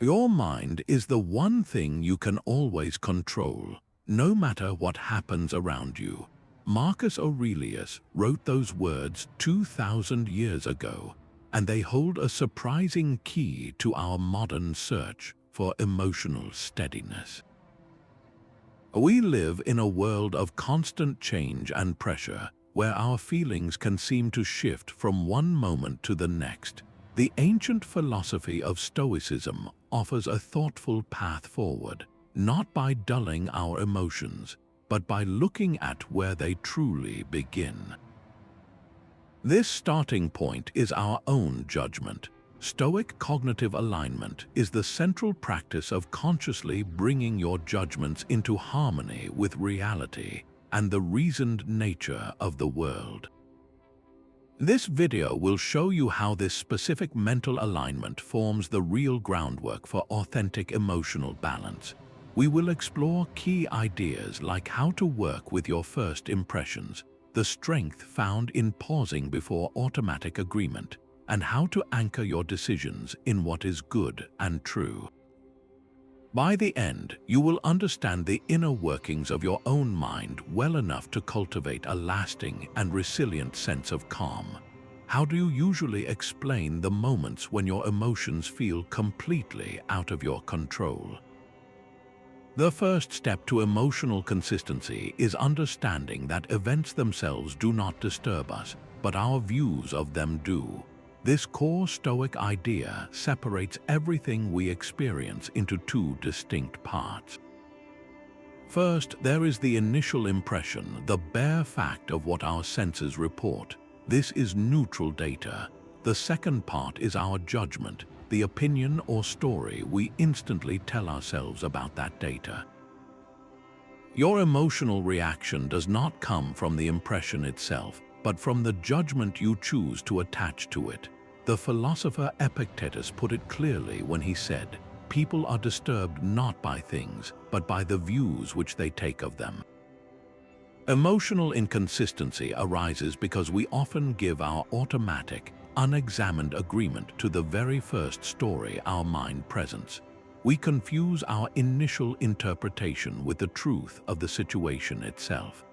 Your mind is the one thing you can always control, no matter what happens around you. Marcus Aurelius wrote those words 2,000 years ago, and they hold a surprising key to our modern search for emotional steadiness. We live in a world of constant change and pressure, where our feelings can seem to shift from one moment to the next. The ancient philosophy of Stoicism offers a thoughtful path forward, not by dulling our emotions, but by looking at where they truly begin. This starting point is our own judgment. Stoic cognitive alignment is the central practice of consciously bringing your judgments into harmony with reality and the reasoned nature of the world. This video will show you how this specific mental alignment forms the real groundwork for authentic emotional balance. We will explore key ideas like how to work with your first impressions, the strength found in pausing before automatic agreement, and how to anchor your decisions in what is good and true. By the end, you will understand the inner workings of your own mind well enough to cultivate a lasting and resilient sense of calm. How do you usually explain the moments when your emotions feel completely out of your control? The first step to emotional consistency is understanding that events themselves do not disturb us, but our views of them do. This core Stoic idea separates everything we experience into two distinct parts. First, there is the initial impression, the bare fact of what our senses report. This is neutral data. The second part is our judgment, the opinion or story we instantly tell ourselves about that data. Your emotional reaction does not come from the impression itself, but from the judgment you choose to attach to it. The philosopher Epictetus put it clearly when he said, "People are disturbed not by things, but by the views which they take of them." Emotional inconsistency arises because we often give our automatic, unexamined agreement to the very first story our mind presents. We confuse our initial interpretation with the truth of the situation itself.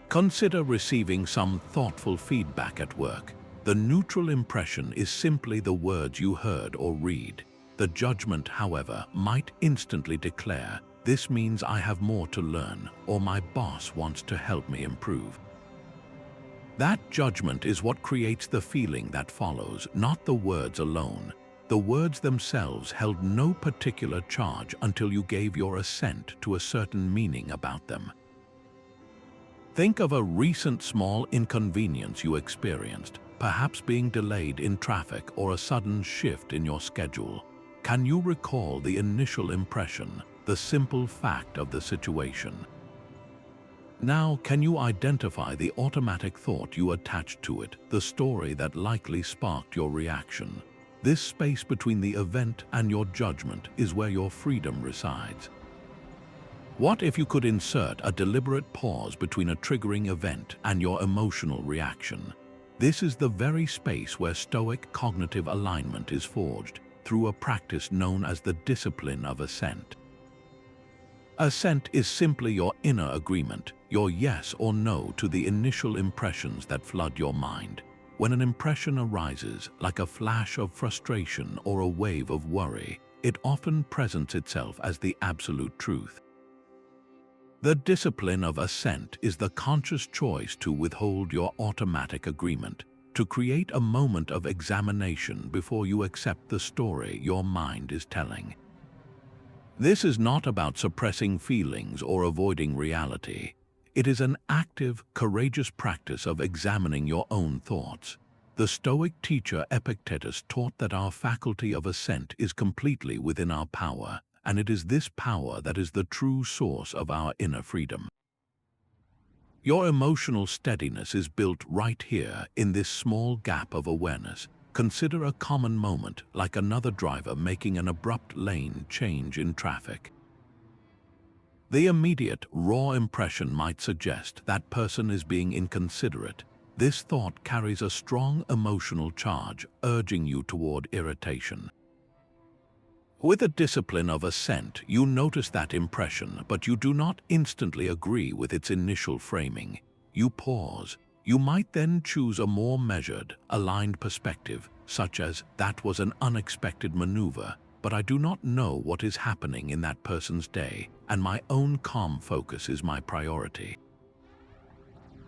Consider receiving some thoughtful feedback at work. The neutral impression is simply the words you heard or read. The judgment, however, might instantly declare, "This means I have more to learn," or "My boss wants to help me improve." That judgment is what creates the feeling that follows, not the words alone. The words themselves held no particular charge until you gave your assent to a certain meaning about them. Think of a recent small inconvenience you experienced, perhaps being delayed in traffic or a sudden shift in your schedule. Can you recall the initial impression, the simple fact of the situation? Now, can you identify the automatic thought you attached to it, the story that likely sparked your reaction? This space between the event and your judgment is where your freedom resides. What if you could insert a deliberate pause between a triggering event and your emotional reaction? This is the very space where Stoic cognitive alignment is forged through a practice known as the discipline of assent. Assent is simply your inner agreement, your yes or no to the initial impressions that flood your mind. When an impression arises, like a flash of frustration or a wave of worry, it often presents itself as the absolute truth. The discipline of assent is the conscious choice to withhold your automatic agreement, to create a moment of examination before you accept the story your mind is telling. This is not about suppressing feelings or avoiding reality. It is an active, courageous practice of examining your own thoughts. The Stoic teacher Epictetus taught that our faculty of assent is completely within our power, and it is this power that is the true source of our inner freedom. Your emotional steadiness is built right here in this small gap of awareness. Consider a common moment, like another driver making an abrupt lane change in traffic. The immediate, raw impression might suggest that person is being inconsiderate. This thought carries a strong emotional charge, urging you toward irritation. With the discipline of assent, you notice that impression, but you do not instantly agree with its initial framing. You pause. You might then choose a more measured, aligned perspective, such as, "That was an unexpected maneuver, but I do not know what is happening in that person's day, and my own calm focus is my priority."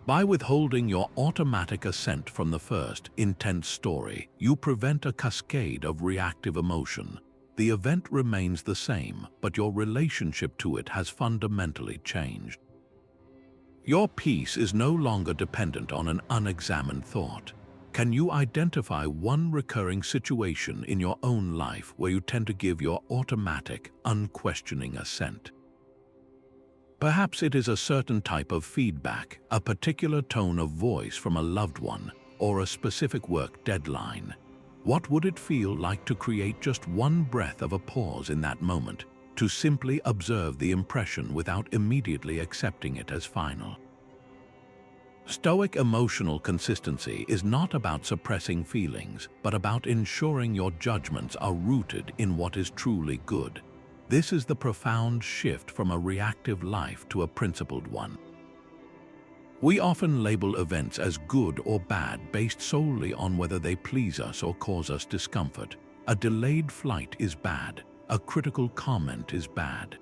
By withholding your automatic assent from the first, intense story, you prevent a cascade of reactive emotion. The event remains the same, but your relationship to it has fundamentally changed. Your peace is no longer dependent on an unexamined thought. Can you identify one recurring situation in your own life where you tend to give your automatic, unquestioning assent? Perhaps it is a certain type of feedback, a particular tone of voice from a loved one, or a specific work deadline. What would it feel like to create just one breath of a pause in that moment, to simply observe the impression without immediately accepting it as final? Stoic emotional consistency is not about suppressing feelings, but about ensuring your judgments are rooted in what is truly good. This is the profound shift from a reactive life to a principled one. We often label events as good or bad based solely on whether they please us or cause us discomfort. A delayed flight is bad. A critical comment is bad.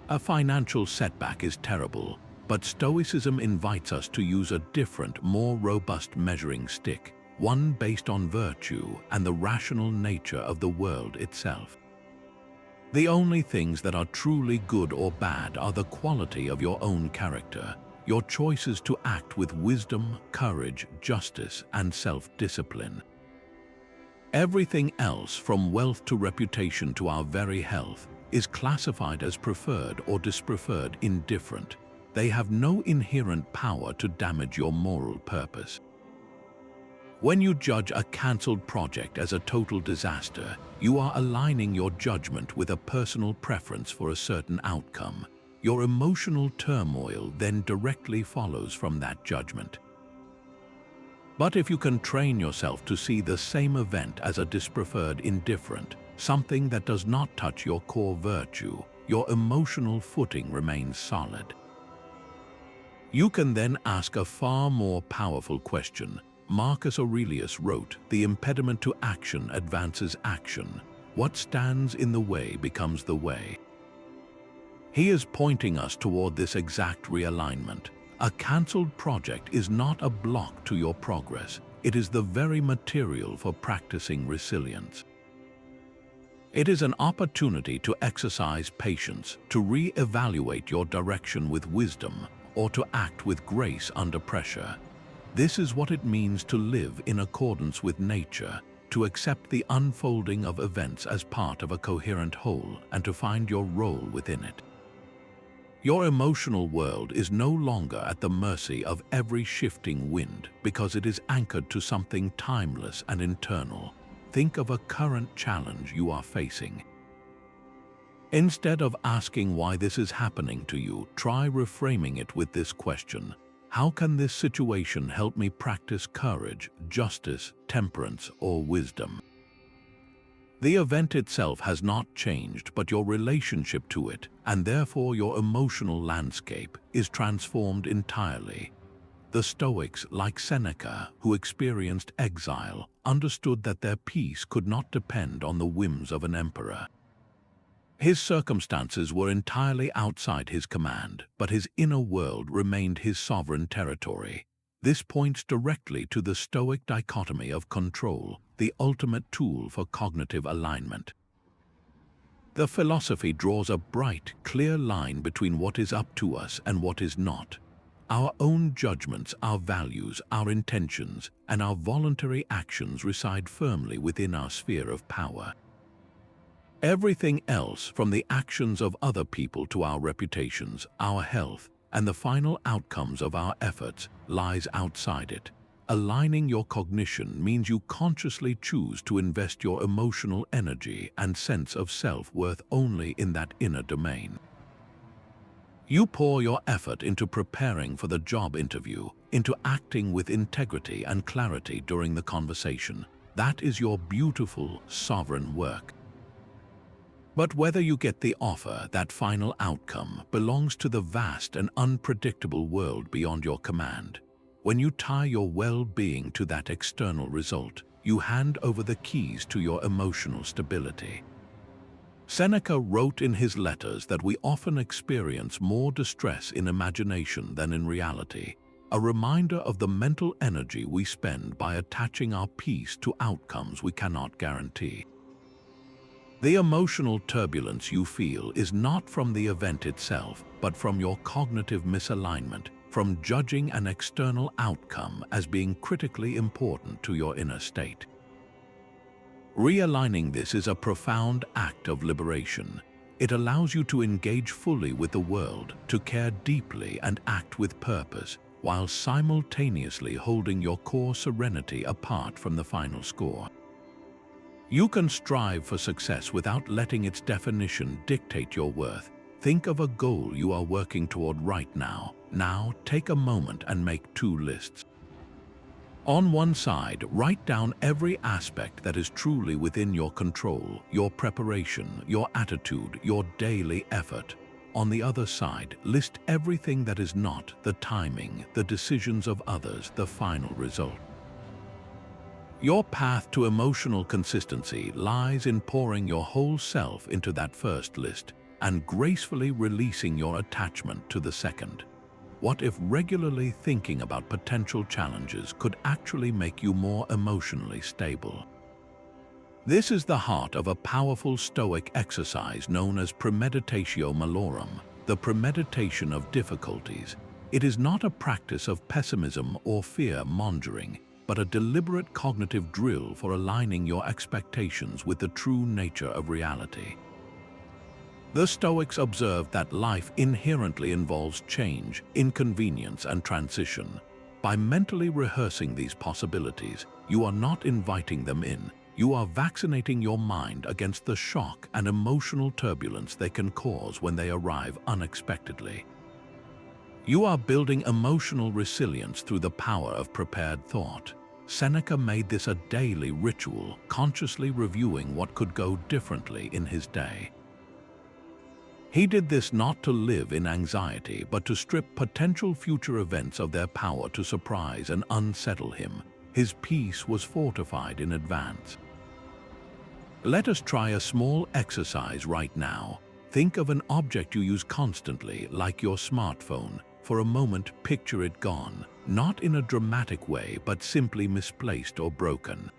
A financial setback is terrible, but Stoicism invites us to use a different, more robust measuring stick, one based on virtue and the rational nature of the world itself. The only things that are truly good or bad are the quality of your own character, your choices to act with wisdom, courage, justice, and self-discipline. Everything else, from wealth to reputation to our very health, is classified as preferred or dispreferred indifferent. They have no inherent power to damage your moral purpose. When you judge a cancelled project as a total disaster, you are aligning your judgment with a personal preference for a certain outcome. Your emotional turmoil then directly follows from that judgment. But if you can train yourself to see the same event as a dispreferred indifferent, something that does not touch your core virtue, your emotional footing remains solid. You can then ask a far more powerful question. Marcus Aurelius wrote, "The impediment to action advances action. What stands in the way becomes the way." He is pointing us toward this exact realignment. A cancelled project is not a block to your progress. It is the very material for practicing resilience. It is an opportunity to exercise patience, to re-evaluate your direction with wisdom, or to act with grace under pressure. This is what it means to live in accordance with nature, to accept the unfolding of events as part of a coherent whole, and to find your role within it. Your emotional world is no longer at the mercy of every shifting wind because it is anchored to something timeless and internal. Think of a current challenge you are facing. Instead of asking why this is happening to you, try reframing it with this question: how can this situation help me practice courage, justice, temperance, or wisdom? The event itself has not changed, but your relationship to it, and therefore your emotional landscape, is transformed entirely. The Stoics, like Seneca, who experienced exile, understood that their peace could not depend on the whims of an emperor. His circumstances were entirely outside his command, but his inner world remained his sovereign territory. This points directly to the Stoic dichotomy of control, the ultimate tool for cognitive alignment. The philosophy draws a bright, clear line between what is up to us and what is not. Our own judgments, our values, our intentions, and our voluntary actions reside firmly within our sphere of power. Everything else, from the actions of other people to our reputations, our health, and the final outcomes of our efforts, lies outside it. Aligning your cognition means you consciously choose to invest your emotional energy and sense of self-worth only in that inner domain. You pour your effort into preparing for the job interview, into acting with integrity and clarity during the conversation. That is your beautiful, sovereign work. But whether you get the offer, that final outcome belongs to the vast and unpredictable world beyond your command. When you tie your well-being to that external result, you hand over the keys to your emotional stability. Seneca wrote in his letters that we often experience more distress in imagination than in reality, a reminder of the mental energy we spend by attaching our peace to outcomes we cannot guarantee. The emotional turbulence you feel is not from the event itself, but from your cognitive misalignment, from judging an external outcome as being critically important to your inner state. Realigning this is a profound act of liberation. It allows you to engage fully with the world, to care deeply and act with purpose, while simultaneously holding your core serenity apart from the final score. You can strive for success without letting its definition dictate your worth. Think of a goal you are working toward right now. Now, take a moment and make two lists. On one side, write down every aspect that is truly within your control, your preparation, your attitude, your daily effort. On the other side, list everything that is not: the timing, the decisions of others, the final result. Your path to emotional consistency lies in pouring your whole self into that first list and gracefully releasing your attachment to the second. What if regularly thinking about potential challenges could actually make you more emotionally stable? This is the heart of a powerful Stoic exercise known as premeditatio malorum, the premeditation of difficulties. It is not a practice of pessimism or fear-mongering, but a deliberate cognitive drill for aligning your expectations with the true nature of reality. The Stoics observed that life inherently involves change, inconvenience, and transition. By mentally rehearsing these possibilities, you are not inviting them in. You are vaccinating your mind against the shock and emotional turbulence they can cause when they arrive unexpectedly. You are building emotional resilience through the power of prepared thought. Seneca made this a daily ritual, consciously reviewing what could go differently in his day. He did this not to live in anxiety, but to strip potential future events of their power to surprise and unsettle him. His peace was fortified in advance. Let us try a small exercise right now. Think of an object you use constantly, like your smartphone. For a moment, picture it gone, not in a dramatic way, but simply misplaced or broken.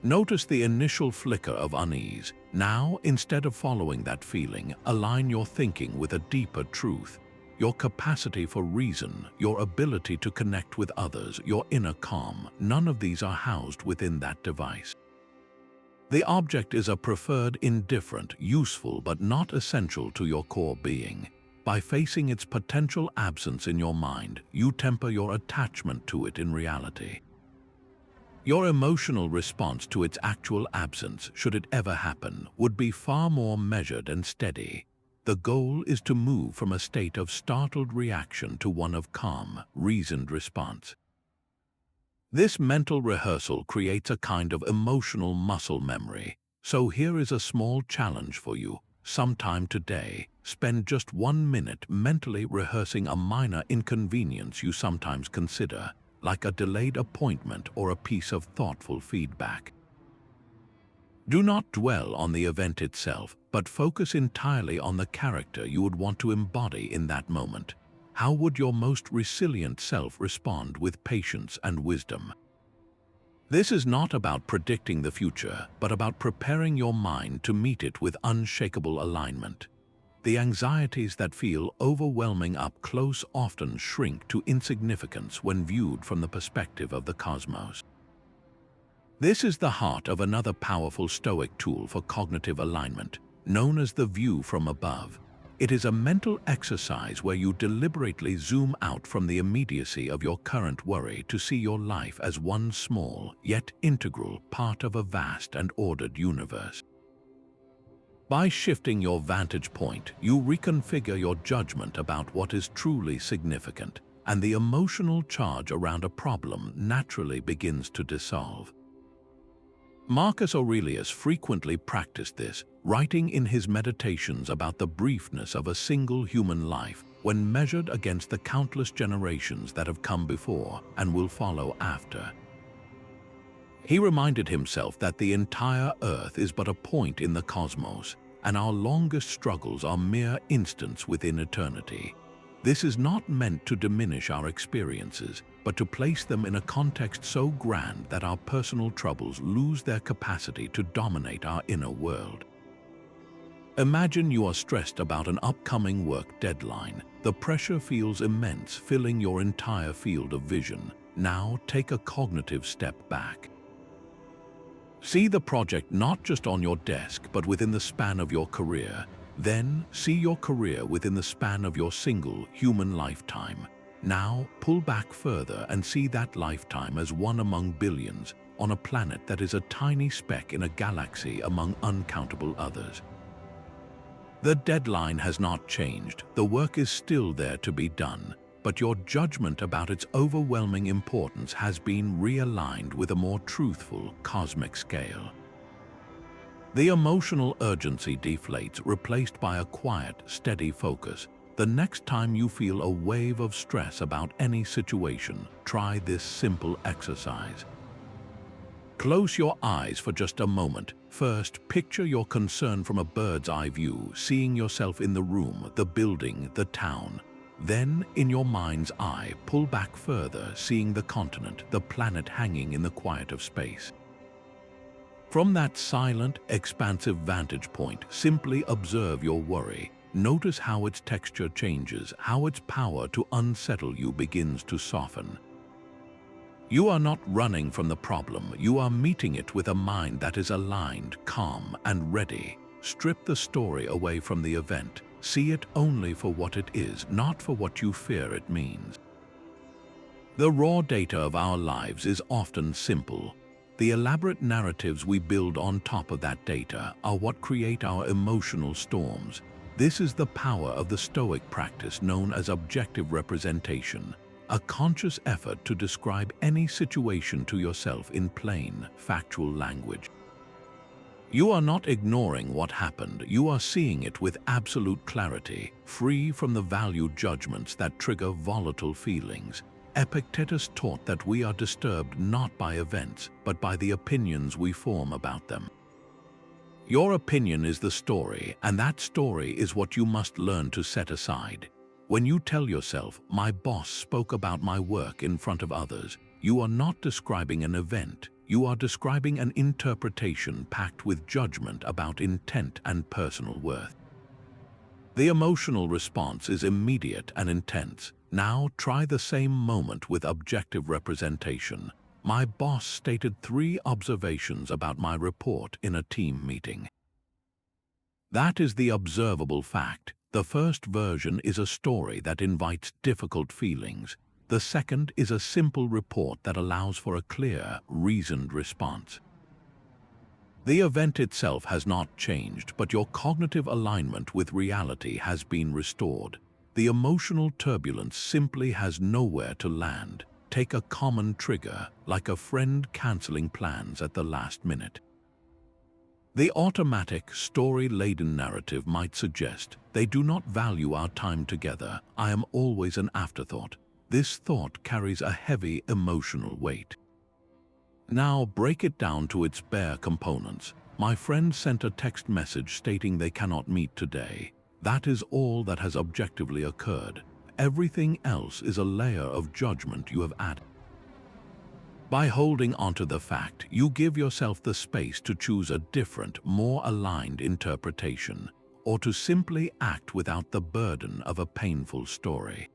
Notice the initial flicker of unease. Now, instead of following that feeling, align your thinking with a deeper truth. Your capacity for reason, your ability to connect with others, your inner calm, none of these are housed within that device. The object is a preferred indifferent, useful but not essential to your core being. By facing its potential absence in your mind, you temper your attachment to it in reality. Your emotional response to its actual absence, should it ever happen, would be far more measured and steady. The goal is to move from a state of startled reaction to one of calm, reasoned response. This mental rehearsal creates a kind of emotional muscle memory. So here is a small challenge for you. Sometime today, spend just 1 minute mentally rehearsing a minor inconvenience you sometimes consider, like a delayed appointment or a piece of thoughtful feedback. Do not dwell on the event itself, but focus entirely on the character you would want to embody in that moment. How would your most resilient self respond with patience and wisdom? This is not about predicting the future, but about preparing your mind to meet it with unshakable alignment. The anxieties that feel overwhelming up close often shrink to insignificance when viewed from the perspective of the cosmos. This is the heart of another powerful Stoic tool for cognitive alignment, known as the view from above. It is a mental exercise where you deliberately zoom out from the immediacy of your current worry to see your life as one small, yet integral part of a vast and ordered universe. By shifting your vantage point, you reconfigure your judgment about what is truly significant, and the emotional charge around a problem naturally begins to dissolve. Marcus Aurelius frequently practiced this, writing in his meditations about the briefness of a single human life when measured against the countless generations that have come before and will follow after. He reminded himself that the entire earth is but a point in the cosmos, and our longest struggles are mere instants within eternity. This is not meant to diminish our experiences, but to place them in a context so grand that our personal troubles lose their capacity to dominate our inner world. Imagine you are stressed about an upcoming work deadline. The pressure feels immense, filling your entire field of vision. Now take a cognitive step back. See the project not just on your desk, but within the span of your career. Then see your career within the span of your single human lifetime. Now pull back further and see that lifetime as one among billions, on a planet that is a tiny speck in a galaxy among uncountable others. The deadline has not changed, the work is still there to be done, but your judgment about its overwhelming importance has been realigned with a more truthful cosmic scale. The emotional urgency deflates, replaced by a quiet, steady focus. The next time you feel a wave of stress about any situation, try this simple exercise. Close your eyes for just a moment. First, picture your concern from a bird's eye view, seeing yourself in the room, the building, the town. Then, in your mind's eye, pull back further, seeing the continent, the planet hanging in the quiet of space. From that silent, expansive vantage point, simply observe your worry. Notice how its texture changes, how its power to unsettle you begins to soften. You are not running from the problem, you are meeting it with a mind that is aligned, calm, and ready. Strip the story away from the event. See it only for what it is, not for what you fear it means. The raw data of our lives is often simple. The elaborate narratives we build on top of that data are what create our emotional storms. This is the power of the Stoic practice known as objective representation, a conscious effort to describe any situation to yourself in plain, factual language. You are not ignoring what happened, you are seeing it with absolute clarity, free from the valued judgments that trigger volatile feelings. Epictetus taught that we are disturbed not by events, but by the opinions we form about them. Your opinion is the story, and that story is what you must learn to set aside. When you tell yourself, "My boss spoke about my work in front of others," you are not describing an event, you are describing an interpretation packed with judgment about intent and personal worth. The emotional response is immediate and intense. Now try the same moment with objective representation. My boss stated 3 observations about my report in a team meeting. That is the observable fact. The first version is a story that invites difficult feelings. The second is a simple report that allows for a clear, reasoned response. The event itself has not changed, but your cognitive alignment with reality has been restored. The emotional turbulence simply has nowhere to land. Take a common trigger, like a friend canceling plans at the last minute. The automatic, story-laden narrative might suggest, "They do not value our time together. I am always an afterthought." This thought carries a heavy emotional weight. Now break it down to its bare components. My friend sent a text message stating they cannot meet today. That is all that has objectively occurred. Everything else is a layer of judgment you have added. By holding onto the fact, you give yourself the space to choose a different, more aligned interpretation, or to simply act without the burden of a painful story.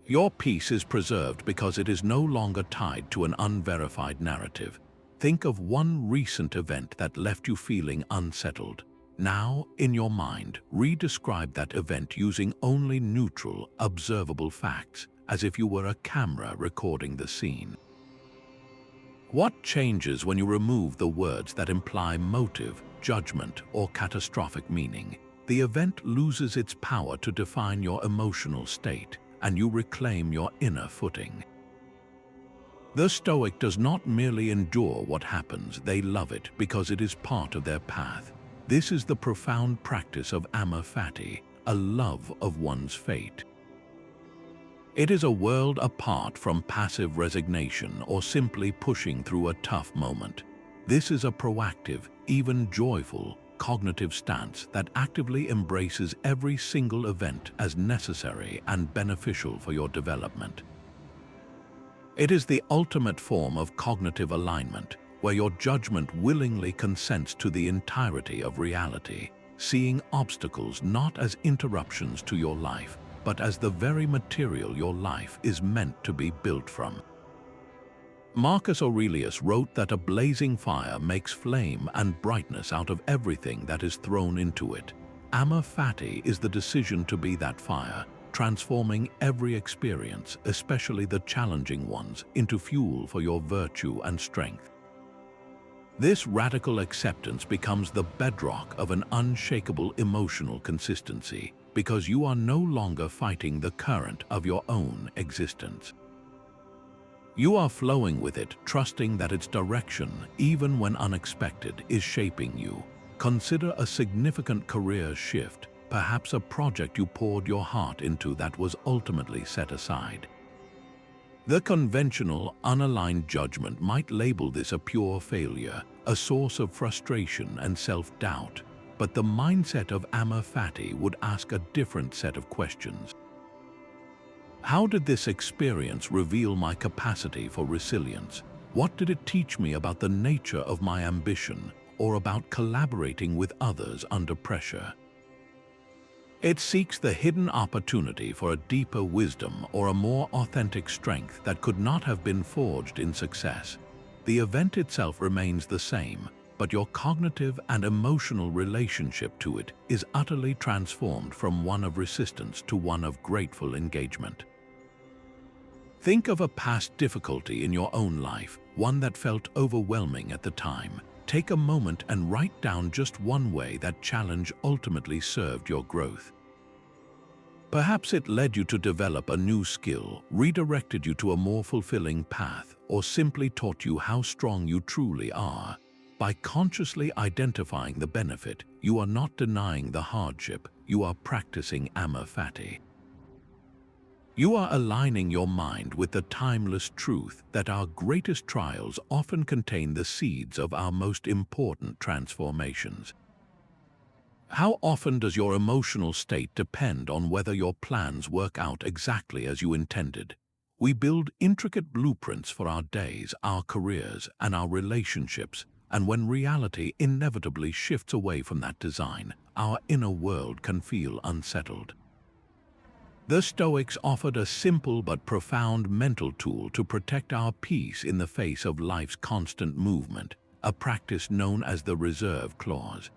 Your peace is preserved because it is no longer tied to an unverified narrative. Think of one recent event that left you feeling unsettled. Now, in your mind, re-describe that event using only neutral, observable facts, as if you were a camera recording the scene. What changes when you remove the words that imply motive, judgment, or catastrophic meaning? The event loses its power to define your emotional state, and you reclaim your inner footing. The Stoic does not merely endure what happens, they love it because it is part of their path. This is the profound practice of amor fati, a love of one's fate. It is a world apart from passive resignation or simply pushing through a tough moment. This is a proactive, even joyful, cognitive stance that actively embraces every single event as necessary and beneficial for your development. It is the ultimate form of cognitive alignment, where your judgment willingly consents to the entirety of reality, seeing obstacles not as interruptions to your life, but as the very material your life is meant to be built from. Marcus Aurelius wrote that a blazing fire makes flame and brightness out of everything that is thrown into it. Amor fati is the decision to be that fire, transforming every experience, especially the challenging ones, into fuel for your virtue and strength. This radical acceptance becomes the bedrock of an unshakable emotional consistency, because you are no longer fighting the current of your own existence. You are flowing with it, trusting that its direction, even when unexpected, is shaping you. Consider a significant career shift, perhaps a project you poured your heart into that was ultimately set aside. The conventional, unaligned judgment might label this a pure failure, a source of frustration and self-doubt, but the mindset of amor fati would ask a different set of questions. How did this experience reveal my capacity for resilience? What did it teach me about the nature of my ambition or about collaborating with others under pressure? It seeks the hidden opportunity for a deeper wisdom or a more authentic strength that could not have been forged in success. The event itself remains the same, but your cognitive and emotional relationship to it is utterly transformed from one of resistance to one of grateful engagement. Think of a past difficulty in your own life, one that felt overwhelming at the time. Take a moment and write down just one way that challenge ultimately served your growth. Perhaps it led you to develop a new skill, redirected you to a more fulfilling path, or simply taught you how strong you truly are. By consciously identifying the benefit, you are not denying the hardship, you are practicing amor fati. You are aligning your mind with the timeless truth that our greatest trials often contain the seeds of our most important transformations. How often does your emotional state depend on whether your plans work out exactly as you intended? We build intricate blueprints for our days, our careers, and our relationships, and when reality inevitably shifts away from that design, our inner world can feel unsettled. The Stoics offered a simple but profound mental tool to protect our peace in the face of life's constant movement, a practice known as the reserve clause.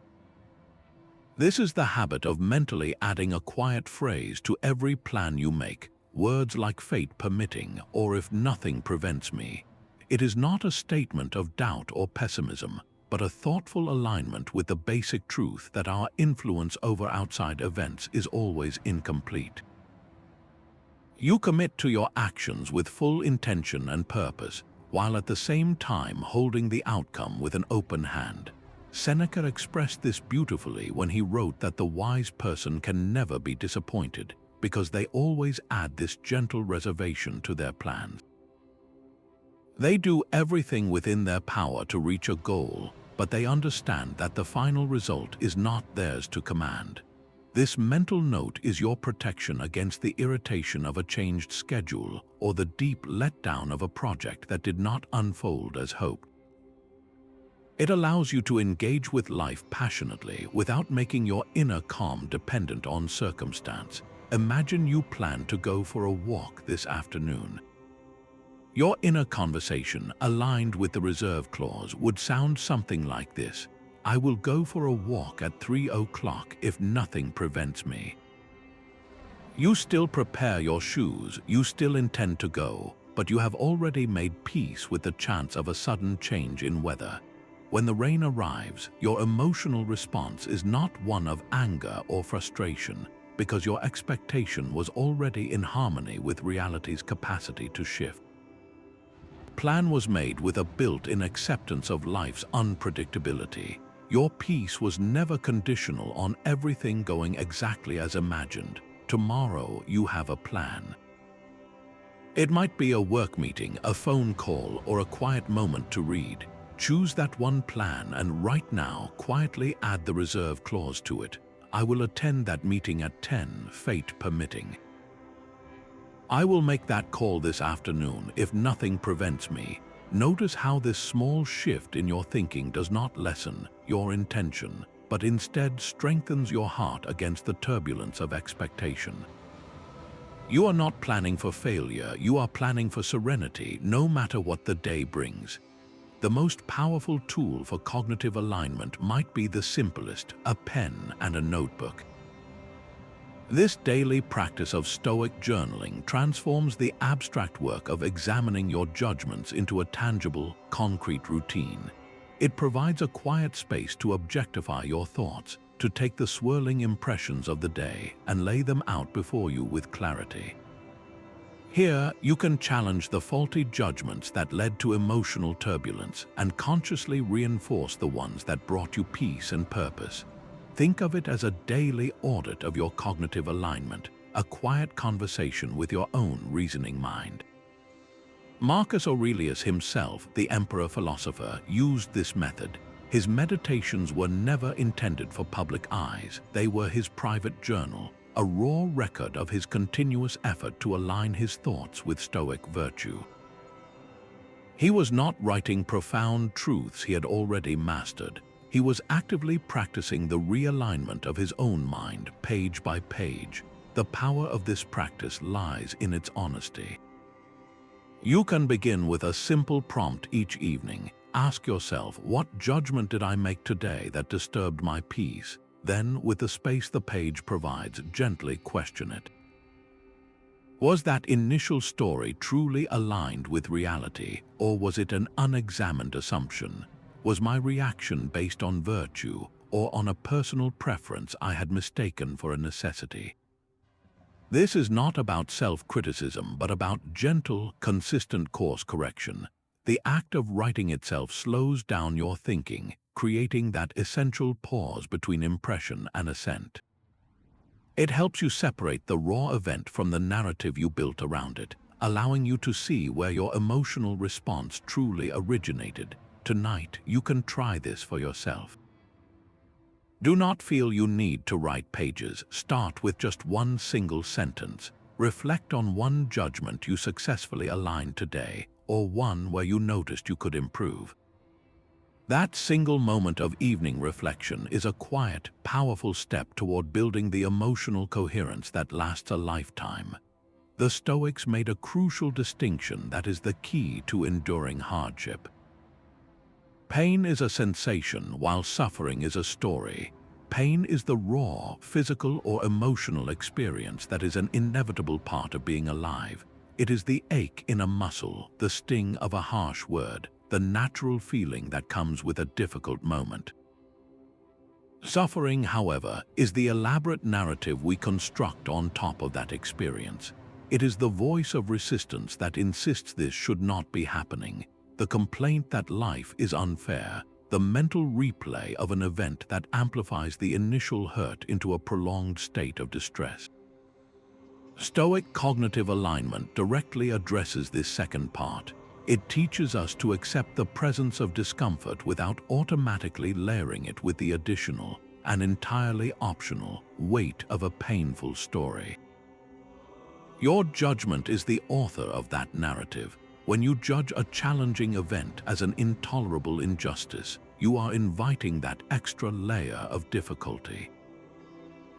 This is the habit of mentally adding a quiet phrase to every plan you make, words like fate permitting or if nothing prevents me. It is not a statement of doubt or pessimism, but a thoughtful alignment with the basic truth that our influence over outside events is always incomplete. You commit to your actions with full intention and purpose, while at the same time holding the outcome with an open hand. Seneca expressed this beautifully when he wrote that the wise person can never be disappointed, because they always add this gentle reservation to their plans. They do everything within their power to reach a goal, but they understand that the final result is not theirs to command. This mental note is your protection against the irritation of a changed schedule or the deep letdown of a project that did not unfold as hoped. It allows you to engage with life passionately without making your inner calm dependent on circumstance. Imagine you plan to go for a walk this afternoon. Your inner conversation, aligned with the reserve clause, would sound something like this: I will go for a walk at 3 o'clock if nothing prevents me. You still prepare your shoes, you still intend to go, but you have already made peace with the chance of a sudden change in weather. When the rain arrives, your emotional response is not one of anger or frustration, because your expectation was already in harmony with reality's capacity to shift. Plan was made with a built-in acceptance of life's unpredictability. Your peace was never conditional on everything going exactly as imagined. Tomorrow you have a plan. It might be a work meeting, a phone call, or a quiet moment to read. Choose that one plan and right now quietly add the reserve clause to it. I will attend that meeting at 10, fate permitting. I will make that call this afternoon if nothing prevents me. Notice how this small shift in your thinking does not lessen your intention, but instead strengthens your heart against the turbulence of expectation. You are not planning for failure, you are planning for serenity, no matter what the day brings. The most powerful tool for cognitive alignment might be the simplest, a pen and a notebook. This daily practice of Stoic journaling transforms the abstract work of examining your judgments into a tangible, concrete routine. It provides a quiet space to objectify your thoughts, to take the swirling impressions of the day and lay them out before you with clarity. Here, you can challenge the faulty judgments that led to emotional turbulence and consciously reinforce the ones that brought you peace and purpose. Think of it as a daily audit of your cognitive alignment, a quiet conversation with your own reasoning mind. Marcus Aurelius himself, the emperor-philosopher, used this method. His meditations were never intended for public eyes. They were his private journal, a raw record of his continuous effort to align his thoughts with Stoic virtue. He was not writing profound truths he had already mastered. He was actively practicing the realignment of his own mind, page by page. The power of this practice lies in its honesty. You can begin with a simple prompt each evening. Ask yourself, what judgment did I make today that disturbed my peace? Then, with the space the page provides, gently question it. Was that initial story truly aligned with reality, or was it an unexamined assumption? Was my reaction based on virtue or on a personal preference I had mistaken for a necessity? This is not about self-criticism, but about gentle, consistent course correction. The act of writing itself slows down your thinking, creating that essential pause between impression and assent. It helps you separate the raw event from the narrative you built around it, allowing you to see where your emotional response truly originated. Tonight, you can try this for yourself. Do not feel you need to write pages. Start with just one single sentence. Reflect on one judgment you successfully aligned today, or one where you noticed you could improve. That single moment of evening reflection is a quiet, powerful step toward building the emotional coherence that lasts a lifetime. The Stoics made a crucial distinction that is the key to enduring hardship. Pain is a sensation, while suffering is a story. Pain is the raw, physical or emotional experience that is an inevitable part of being alive. It is the ache in a muscle, the sting of a harsh word, the natural feeling that comes with a difficult moment. Suffering, however, is the elaborate narrative we construct on top of that experience. It is the voice of resistance that insists this should not be happening. The complaint that life is unfair, the mental replay of an event that amplifies the initial hurt into a prolonged state of distress. Stoic cognitive alignment directly addresses this second part. It teaches us to accept the presence of discomfort without automatically layering it with the additional and entirely optional weight of a painful story. Your judgment is the author of that narrative. When you judge a challenging event as an intolerable injustice, you are inviting that extra layer of difficulty.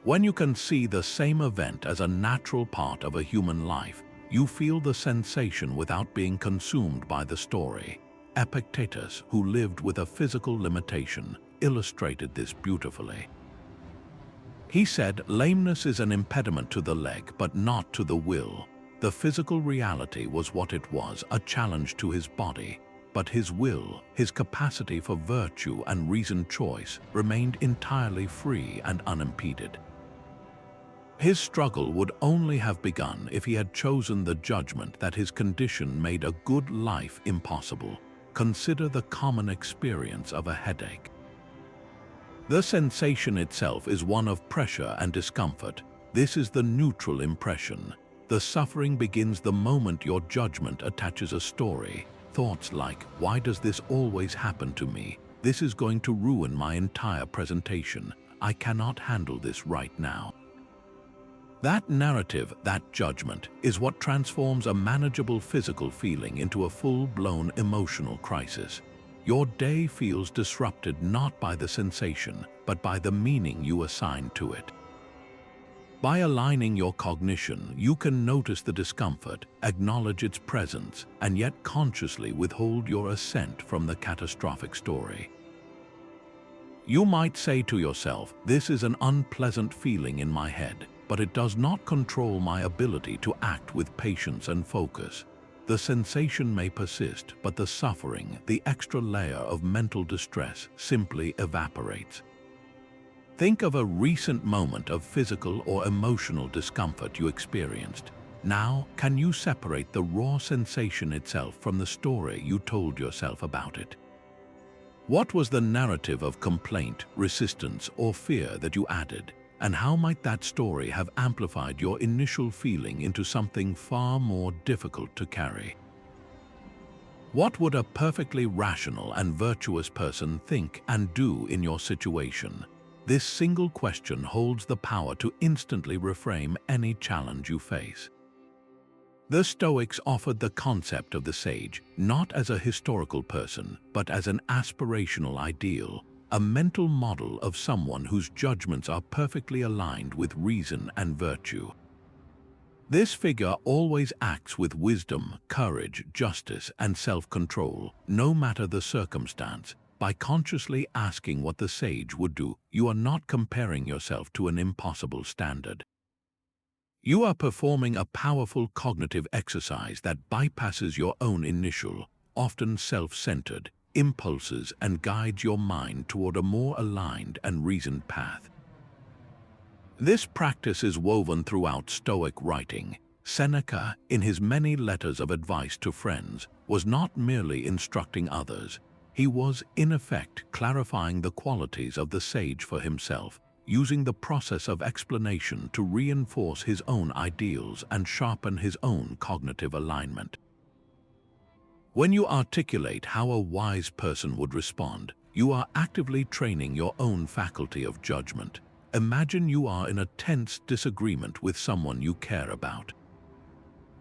When you can see the same event as a natural part of a human life, you feel the sensation without being consumed by the story. Epictetus, who lived with a physical limitation, illustrated this beautifully. He said, "Lameness is an impediment to the leg, but not to the will." The physical reality was what it was, a challenge to his body, but his will, his capacity for virtue and reasoned choice, remained entirely free and unimpeded. His struggle would only have begun if he had chosen the judgment that his condition made a good life impossible. Consider the common experience of a headache. The sensation itself is one of pressure and discomfort. This is the neutral impression. The suffering begins the moment your judgment attaches a story. Thoughts like, "Why does this always happen to me? This is going to ruin my entire presentation. I cannot handle this right now." That narrative, that judgment, is what transforms a manageable physical feeling into a full-blown emotional crisis. Your day feels disrupted not by the sensation, but by the meaning you assign to it. By aligning your cognition, you can notice the discomfort, acknowledge its presence, and yet consciously withhold your assent from the catastrophic story. You might say to yourself, "This is an unpleasant feeling in my head, but it does not control my ability to act with patience and focus." The sensation may persist, but the suffering, the extra layer of mental distress, simply evaporates. Think of a recent moment of physical or emotional discomfort you experienced. Now, can you separate the raw sensation itself from the story you told yourself about it? What was the narrative of complaint, resistance, or fear that you added? And how might that story have amplified your initial feeling into something far more difficult to carry? What would a perfectly rational and virtuous person think and do in your situation? This single question holds the power to instantly reframe any challenge you face. The Stoics offered the concept of the sage not as a historical person, but as an aspirational ideal, a mental model of someone whose judgments are perfectly aligned with reason and virtue. This figure always acts with wisdom, courage, justice, and self-control, no matter the circumstance. By consciously asking what the sage would do, you are not comparing yourself to an impossible standard. You are performing a powerful cognitive exercise that bypasses your own initial, often self-centered, impulses and guides your mind toward a more aligned and reasoned path. This practice is woven throughout Stoic writing. Seneca, in his many letters of advice to friends, was not merely instructing others. He was, in effect, clarifying the qualities of the sage for himself, using the process of explanation to reinforce his own ideals and sharpen his own cognitive alignment. When you articulate how a wise person would respond, you are actively training your own faculty of judgment. Imagine you are in a tense disagreement with someone you care about.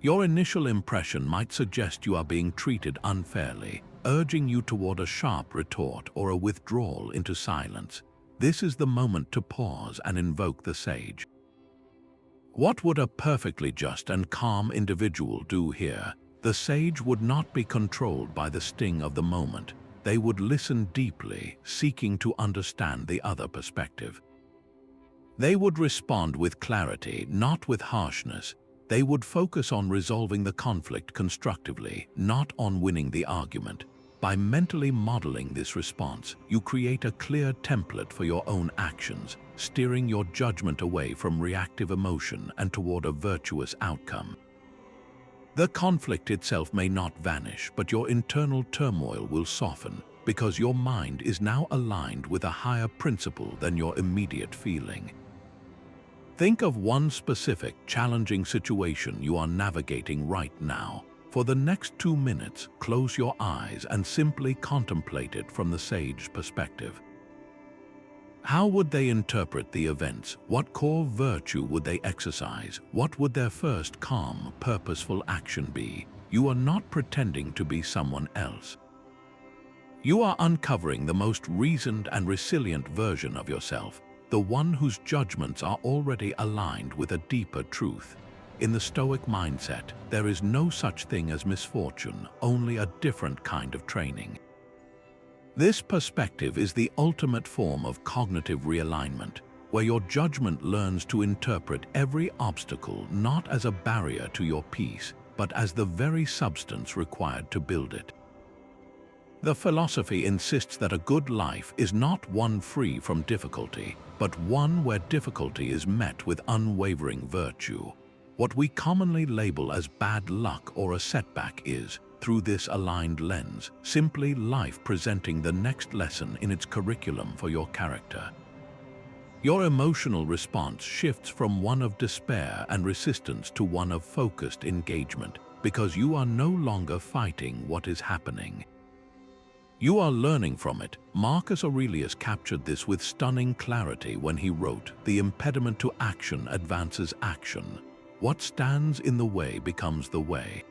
Your initial impression might suggest you are being treated unfairly, urging you toward a sharp retort or a withdrawal into silence. This is the moment to pause and invoke the sage. What would a perfectly just and calm individual do here? The sage would not be controlled by the sting of the moment. They would listen deeply, seeking to understand the other perspective. They would respond with clarity, not with harshness. They would focus on resolving the conflict constructively, not on winning the argument. By mentally modeling this response, you create a clear template for your own actions, steering your judgment away from reactive emotion and toward a virtuous outcome. The conflict itself may not vanish, but your internal turmoil will soften, because your mind is now aligned with a higher principle than your immediate feeling. Think of one specific, challenging situation you are navigating right now. For the next 2 minutes, close your eyes and simply contemplate it from the sage's perspective. How would they interpret the events? What core virtue would they exercise? What would their first calm, purposeful action be? You are not pretending to be someone else. You are uncovering the most reasoned and resilient version of yourself, the one whose judgments are already aligned with a deeper truth. In the Stoic mindset, there is no such thing as misfortune, only a different kind of training. This perspective is the ultimate form of cognitive realignment, where your judgment learns to interpret every obstacle not as a barrier to your peace, but as the very substance required to build it. The philosophy insists that a good life is not one free from difficulty, but one where difficulty is met with unwavering virtue. What we commonly label as bad luck or a setback is, through this aligned lens, simply life presenting the next lesson in its curriculum for your character. Your emotional response shifts from one of despair and resistance to one of focused engagement, because you are no longer fighting what is happening. You are learning from it. Marcus Aurelius captured this with stunning clarity when he wrote, "The impediment to action advances action. What stands in the way becomes the way."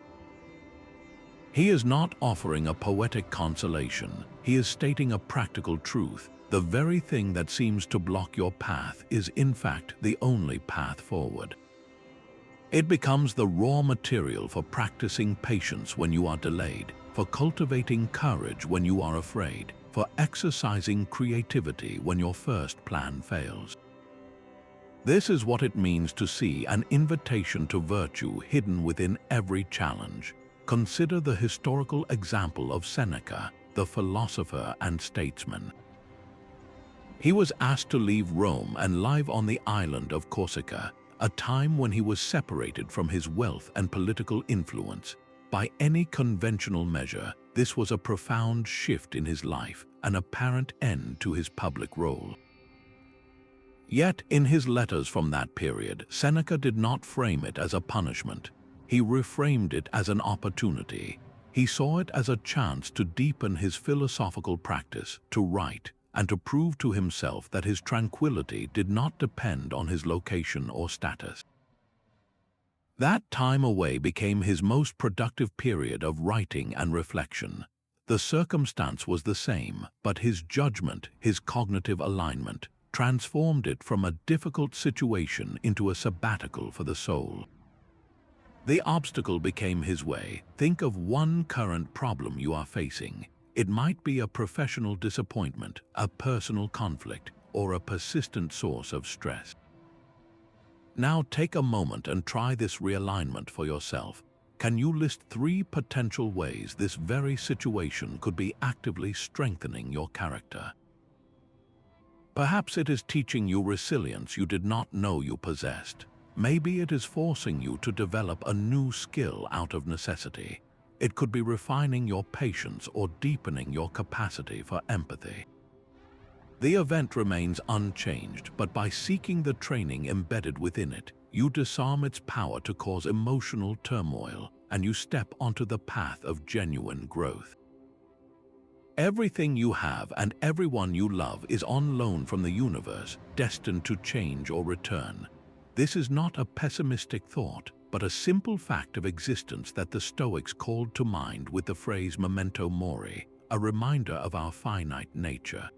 He is not offering a poetic consolation. He is stating a practical truth. The very thing that seems to block your path is in fact the only path forward. It becomes the raw material for practicing patience when you are delayed, for cultivating courage when you are afraid, for exercising creativity when your first plan fails. This is what it means to see an invitation to virtue hidden within every challenge. Consider the historical example of Seneca, the philosopher and statesman. He was asked to leave Rome and live on the island of Corsica, a time when he was separated from his wealth and political influence. By any conventional measure, this was a profound shift in his life, an apparent end to his public role. Yet, in his letters from that period, Seneca did not frame it as a punishment. He reframed it as an opportunity. He saw it as a chance to deepen his philosophical practice, to write, and to prove to himself that his tranquility did not depend on his location or status. That time away became his most productive period of writing and reflection. The circumstance was the same, but his judgment, his cognitive alignment, transformed it from a difficult situation into a sabbatical for the soul. The obstacle became his way. Think of one current problem you are facing. It might be a professional disappointment, a personal conflict, or a persistent source of stress. Now take a moment and try this realignment for yourself. Can you list 3 potential ways this very situation could be actively strengthening your character? Perhaps it is teaching you resilience you did not know you possessed. Maybe it is forcing you to develop a new skill out of necessity. It could be refining your patience or deepening your capacity for empathy. The event remains unchanged, but by seeking the training embedded within it, you disarm its power to cause emotional turmoil, and you step onto the path of genuine growth. Everything you have and everyone you love is on loan from the universe, destined to change or return. This is not a pessimistic thought, but a simple fact of existence that the Stoics called to mind with the phrase memento mori, a reminder of our finite nature.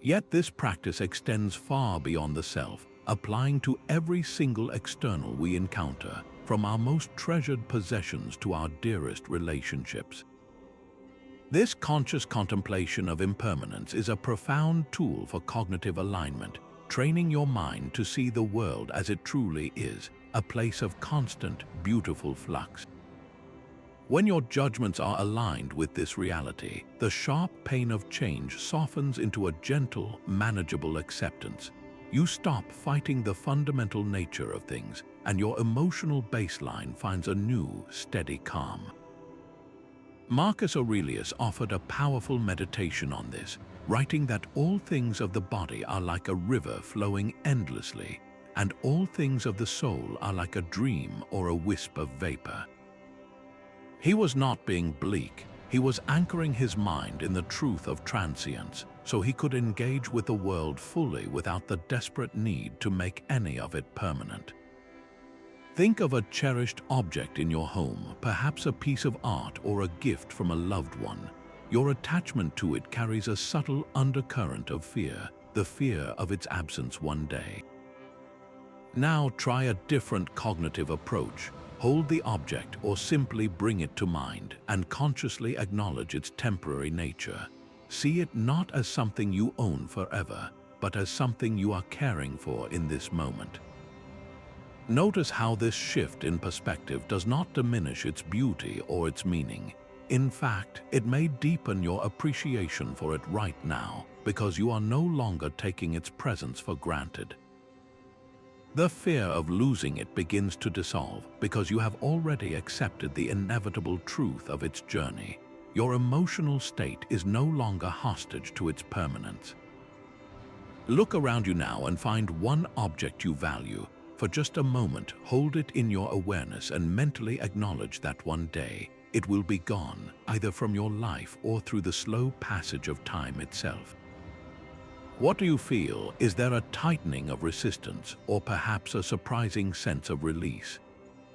Yet this practice extends far beyond the self, applying to every single external we encounter, from our most treasured possessions to our dearest relationships. This conscious contemplation of impermanence is a profound tool for cognitive alignment, training your mind to see the world as it truly is, a place of constant, beautiful flux. When your judgments are aligned with this reality, the sharp pain of change softens into a gentle, manageable acceptance. You stop fighting the fundamental nature of things, and your emotional baseline finds a new, steady calm. Marcus Aurelius offered a powerful meditation on this, writing that all things of the body are like a river flowing endlessly, and all things of the soul are like a dream or a wisp of vapor. He was not being bleak. He was anchoring his mind in the truth of transience, so he could engage with the world fully without the desperate need to make any of it permanent. Think of a cherished object in your home, perhaps a piece of art or a gift from a loved one. Your attachment to it carries a subtle undercurrent of fear, the fear of its absence one day. Now try a different cognitive approach. Hold the object or simply bring it to mind and consciously acknowledge its temporary nature. See it not as something you own forever, but as something you are caring for in this moment. Notice how this shift in perspective does not diminish its beauty or its meaning. In fact, it may deepen your appreciation for it right now because you are no longer taking its presence for granted. The fear of losing it begins to dissolve because you have already accepted the inevitable truth of its journey. Your emotional state is no longer hostage to its permanence. Look around you now and find one object you value. For just a moment, hold it in your awareness and mentally acknowledge that one day it will be gone, either from your life or through the slow passage of time itself. What do you feel? Is there a tightening of resistance or perhaps a surprising sense of release?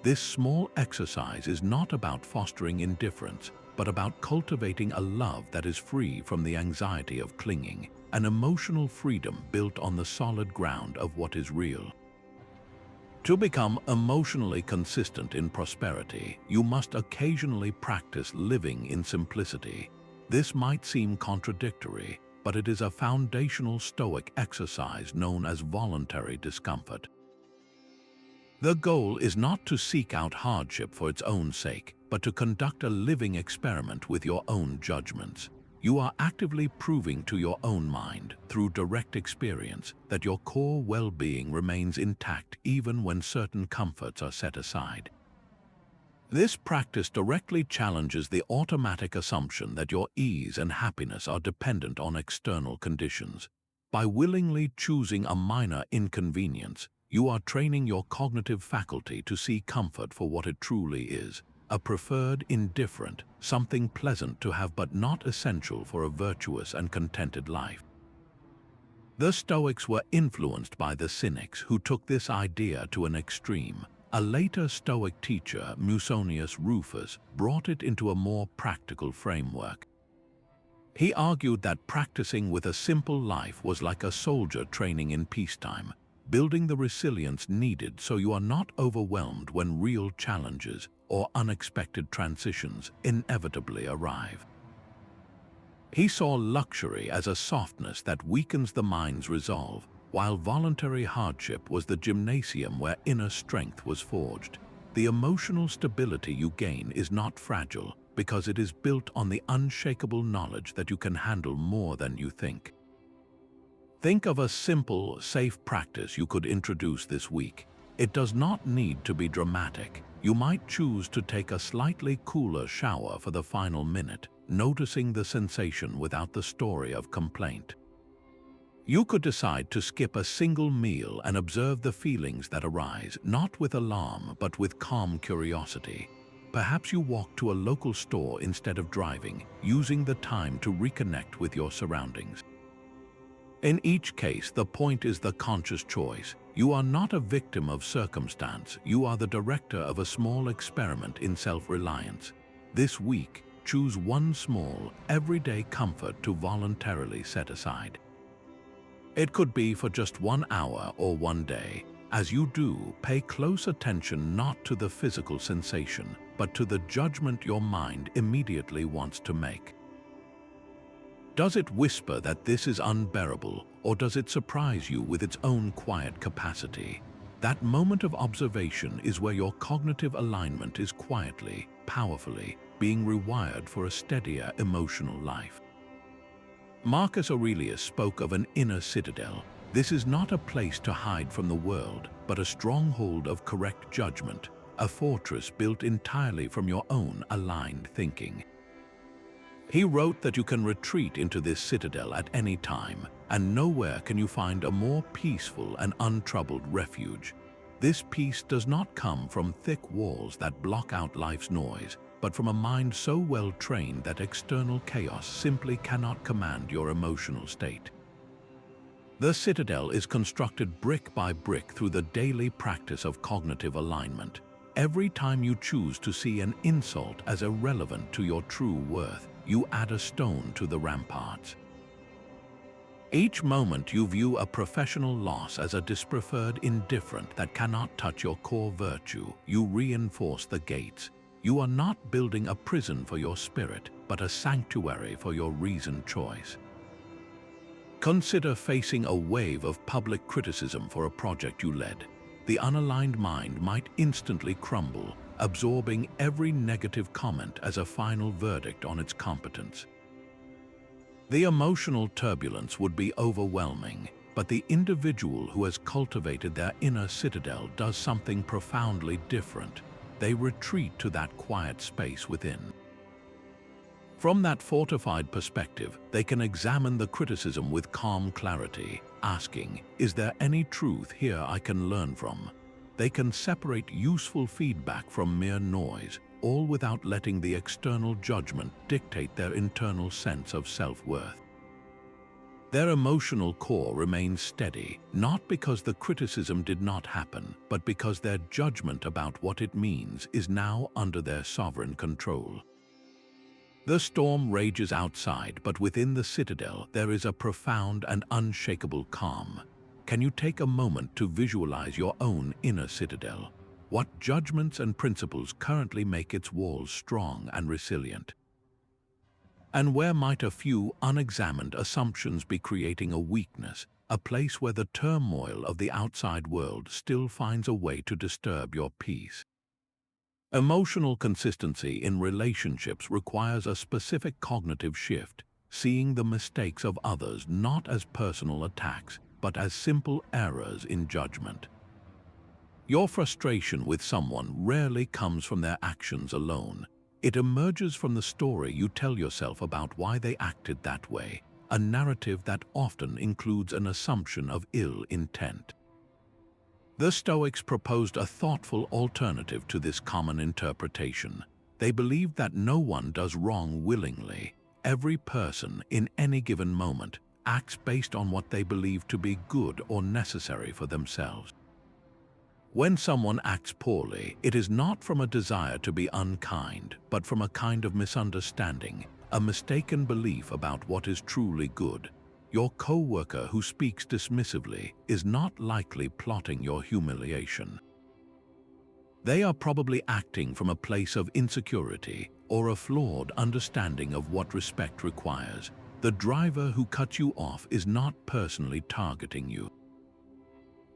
This small exercise is not about fostering indifference, but about cultivating a love that is free from the anxiety of clinging, an emotional freedom built on the solid ground of what is real. To become emotionally consistent in prosperity, you must occasionally practice living in simplicity. This might seem contradictory, but it is a foundational Stoic exercise known as voluntary discomfort. The goal is not to seek out hardship for its own sake, but to conduct a living experiment with your own judgments. You are actively proving to your own mind, through direct experience, that your core well-being remains intact even when certain comforts are set aside. This practice directly challenges the automatic assumption that your ease and happiness are dependent on external conditions. By willingly choosing a minor inconvenience, you are training your cognitive faculty to see comfort for what it truly is, a preferred indifferent, something pleasant to have but not essential for a virtuous and contented life. The Stoics were influenced by the Cynics, who took this idea to an extreme. A later Stoic teacher, Musonius Rufus, brought it into a more practical framework. He argued that practicing with a simple life was like a soldier training in peacetime, building the resilience needed so you are not overwhelmed when real challenges or unexpected transitions inevitably arrive. He saw luxury as a softness that weakens the mind's resolve, while voluntary hardship was the gymnasium where inner strength was forged. The emotional stability you gain is not fragile because it is built on the unshakable knowledge that you can handle more than you think. Think of a simple, safe practice you could introduce this week. It does not need to be dramatic. You might choose to take a slightly cooler shower for the final minute, noticing the sensation without the story of complaint. You could decide to skip a single meal and observe the feelings that arise, not with alarm but with calm curiosity. Perhaps you walk to a local store instead of driving, using the time to reconnect with your surroundings. In each case, the point is the conscious choice. You are not a victim of circumstance, you are the director of a small experiment in self-reliance. This week, choose one small, everyday comfort to voluntarily set aside. It could be for just 1 hour or 1 day. As you do, pay close attention not to the physical sensation, but to the judgment your mind immediately wants to make. Does it whisper that this is unbearable, or does it surprise you with its own quiet capacity? That moment of observation is where your cognitive alignment is quietly, powerfully, being rewired for a steadier emotional life. Marcus Aurelius spoke of an inner citadel. This is not a place to hide from the world, but a stronghold of correct judgment, a fortress built entirely from your own aligned thinking. He wrote that you can retreat into this citadel at any time, and nowhere can you find a more peaceful and untroubled refuge. This peace does not come from thick walls that block out life's noise, but from a mind so well trained that external chaos simply cannot command your emotional state. The citadel is constructed brick by brick through the daily practice of cognitive alignment. Every time you choose to see an insult as irrelevant to your true worth, you add a stone to the ramparts. Each moment you view a professional loss as a dispreferred indifferent that cannot touch your core virtue, you reinforce the gates. You are not building a prison for your spirit, but a sanctuary for your reasoned choice. Consider facing a wave of public criticism for a project you led. The unaligned mind might instantly crumble, absorbing every negative comment as a final verdict on its competence. The emotional turbulence would be overwhelming, but the individual who has cultivated their inner citadel does something profoundly different. They retreat to that quiet space within. From that fortified perspective, they can examine the criticism with calm clarity, asking, "Is there any truth here I can learn from?" They can separate useful feedback from mere noise, all without letting the external judgment dictate their internal sense of self-worth. Their emotional core remains steady, not because the criticism did not happen, but because their judgment about what it means is now under their sovereign control. The storm rages outside, but within the citadel there is a profound and unshakable calm. Can you take a moment to visualize your own inner citadel? What judgments and principles currently make its walls strong and resilient? And where might a few unexamined assumptions be creating a weakness, a place where the turmoil of the outside world still finds a way to disturb your peace? Emotional consistency in relationships requires a specific cognitive shift, seeing the mistakes of others not as personal attacks, but as simple errors in judgment. Your frustration with someone rarely comes from their actions alone. It emerges from the story you tell yourself about why they acted that way, a narrative that often includes an assumption of ill intent. The Stoics proposed a thoughtful alternative to this common interpretation. They believed that no one does wrong willingly. Every person, in any given moment, acts based on what they believe to be good or necessary for themselves. When someone acts poorly, it is not from a desire to be unkind, but from a kind of misunderstanding, a mistaken belief about what is truly good. Your co-worker who speaks dismissively is not likely plotting your humiliation. They are probably acting from a place of insecurity or a flawed understanding of what respect requires. The driver who cut you off is not personally targeting you.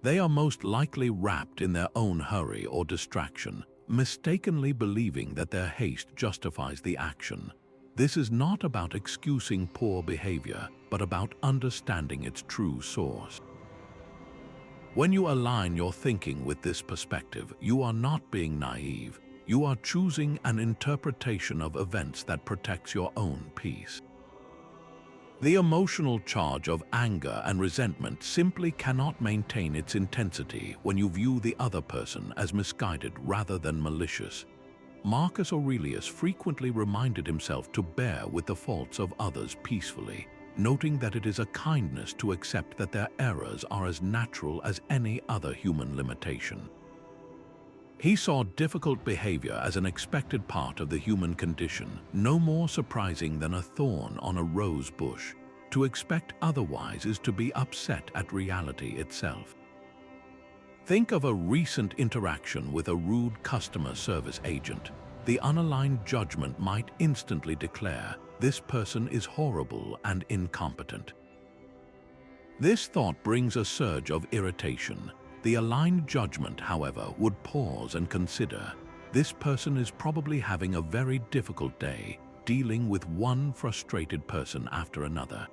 They are most likely wrapped in their own hurry or distraction, mistakenly believing that their haste justifies the action. This is not about excusing poor behavior, but about understanding its true source. When you align your thinking with this perspective, you are not being naive. You are choosing an interpretation of events that protects your own peace. The emotional charge of anger and resentment simply cannot maintain its intensity when you view the other person as misguided rather than malicious. Marcus Aurelius frequently reminded himself to bear with the faults of others peacefully, noting that it is a kindness to accept that their errors are as natural as any other human limitation. He saw difficult behavior as an expected part of the human condition, no more surprising than a thorn on a rose bush. To expect otherwise is to be upset at reality itself. Think of a recent interaction with a rude customer service agent. The unaligned judgment might instantly declare, "This person is horrible and incompetent." This thought brings a surge of irritation. The aligned judgment, however, would pause and consider, "This person is probably having a very difficult day, dealing with one frustrated person after another."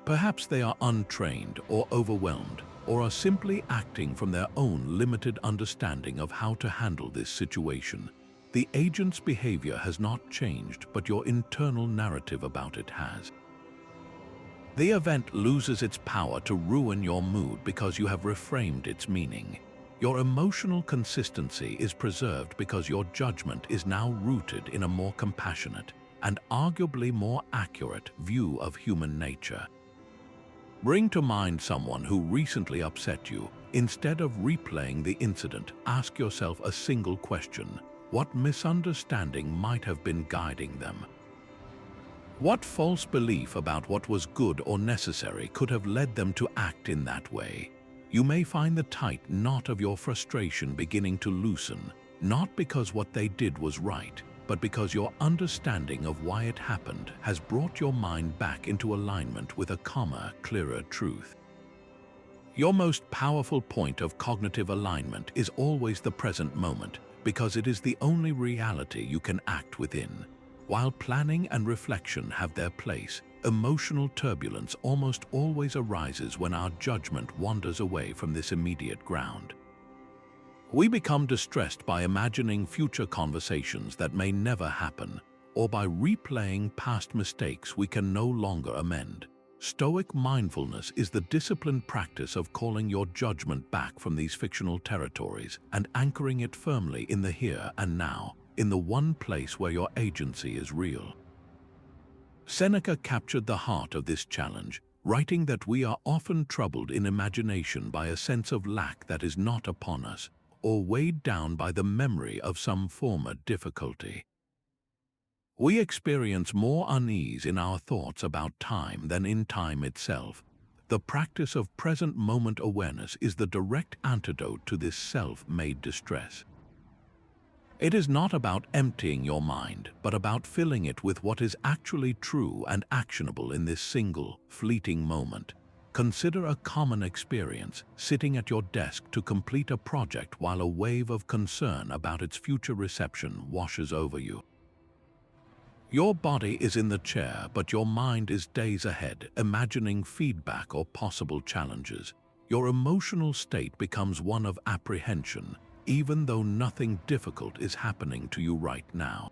Perhaps they are untrained or overwhelmed, or are simply acting from their own limited understanding of how to handle this situation. The agent's behavior has not changed, but your internal narrative about it has. The event loses its power to ruin your mood because you have reframed its meaning. Your emotional consistency is preserved because your judgment is now rooted in a more compassionate and arguably more accurate view of human nature. Bring to mind someone who recently upset you. Instead of replaying the incident, ask yourself a single question: what misunderstanding might have been guiding them? What false belief about what was good or necessary could have led them to act in that way? You may find the tight knot of your frustration beginning to loosen, not because what they did was right, but because your understanding of why it happened has brought your mind back into alignment with a calmer, clearer truth. Your most powerful point of cognitive alignment is always the present moment, because it is the only reality you can act within. While planning and reflection have their place, emotional turbulence almost always arises when our judgment wanders away from this immediate ground. We become distressed by imagining future conversations that may never happen, or by replaying past mistakes we can no longer amend. Stoic mindfulness is the disciplined practice of calling your judgment back from these fictional territories and anchoring it firmly in the here and now, in the one place where your agency is real. Seneca captured the heart of this challenge, writing that we are often troubled in imagination by a sense of lack that is not upon us, or weighed down by the memory of some former difficulty. We experience more unease in our thoughts about time than in time itself. The practice of present moment awareness is the direct antidote to this self-made distress. It is not about emptying your mind, but about filling it with what is actually true and actionable in this single, fleeting moment. Consider a common experience, sitting at your desk to complete a project while a wave of concern about its future reception washes over you. Your body is in the chair, but your mind is days ahead, imagining feedback or possible challenges. Your emotional state becomes one of apprehension, even though nothing difficult is happening to you right now.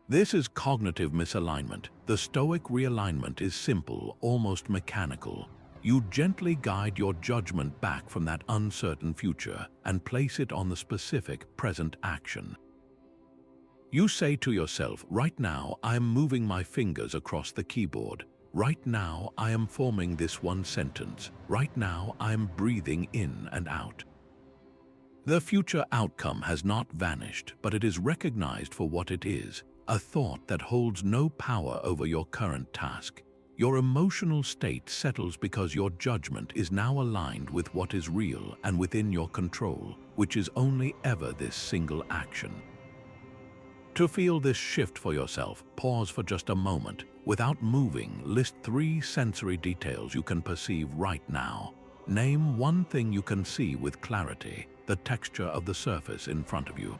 This is cognitive misalignment. The Stoic realignment is simple, almost mechanical. You gently guide your judgment back from that uncertain future and place it on the specific present action. You say to yourself, right now I am moving my fingers across the keyboard. Right now I am forming this one sentence. Right now I am breathing in and out. The future outcome has not vanished, but it is recognized for what it is, a thought that holds no power over your current task. Your emotional state settles because your judgment is now aligned with what is real and within your control, which is only ever this single action. To feel this shift for yourself, pause for just a moment. Without moving, list 3 sensory details you can perceive right now. Name one thing you can see with clarity, the texture of the surface in front of you.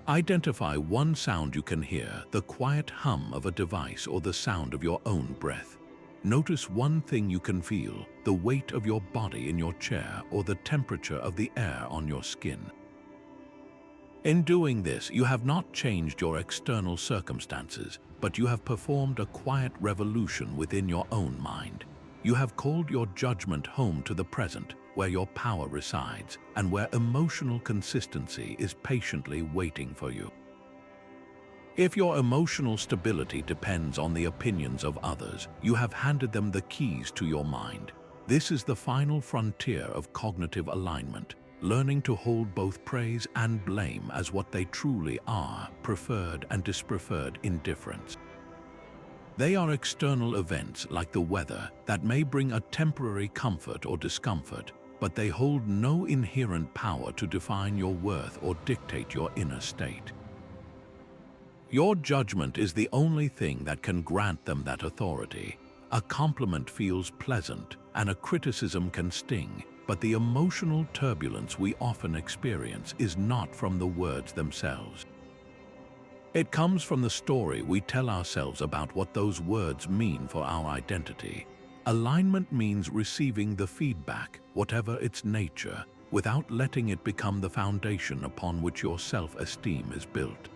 Identify one sound you can hear, the quiet hum of a device or the sound of your own breath. Notice one thing you can feel, the weight of your body in your chair or the temperature of the air on your skin. In doing this, you have not changed your external circumstances, but you have performed a quiet revolution within your own mind. You have called your judgment home to the present, where your power resides, and where emotional consistency is patiently waiting for you. If your emotional stability depends on the opinions of others, you have handed them the keys to your mind. This is the final frontier of cognitive alignment, learning to hold both praise and blame as what they truly are, preferred and dispreferred indifference. They are external events like the weather that may bring a temporary comfort or discomfort, but they hold no inherent power to define your worth or dictate your inner state. Your judgment is the only thing that can grant them that authority. A compliment feels pleasant and a criticism can sting, but the emotional turbulence we often experience is not from the words themselves. It comes from the story we tell ourselves about what those words mean for our identity. Alignment means receiving the feedback, whatever its nature, without letting it become the foundation upon which your self-esteem is built.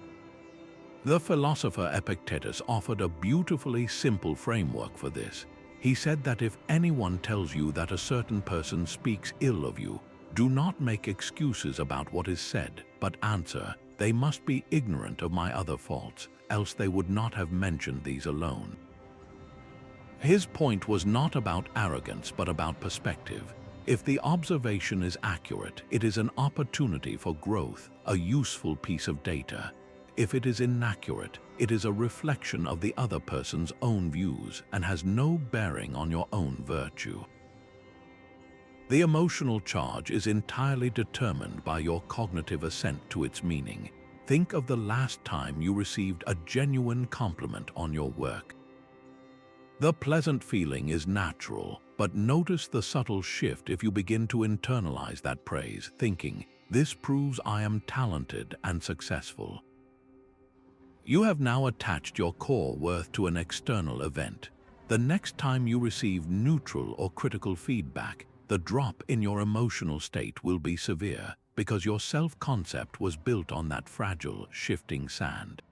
The philosopher Epictetus offered a beautifully simple framework for this. He said that if anyone tells you that a certain person speaks ill of you, do not make excuses about what is said, but answer, "They must be ignorant of my other faults, else they would not have mentioned these alone." His point was not about arrogance, but about perspective. If the observation is accurate, it is an opportunity for growth, a useful piece of data. If it is inaccurate, it is a reflection of the other person's own views and has no bearing on your own virtue. The emotional charge is entirely determined by your cognitive assent to its meaning. Think of the last time you received a genuine compliment on your work. The pleasant feeling is natural, but notice the subtle shift if you begin to internalize that praise, thinking, "This proves I am talented and successful." You have now attached your core worth to an external event. The next time you receive neutral or critical feedback, the drop in your emotional state will be severe because your self-concept was built on that fragile, shifting sand.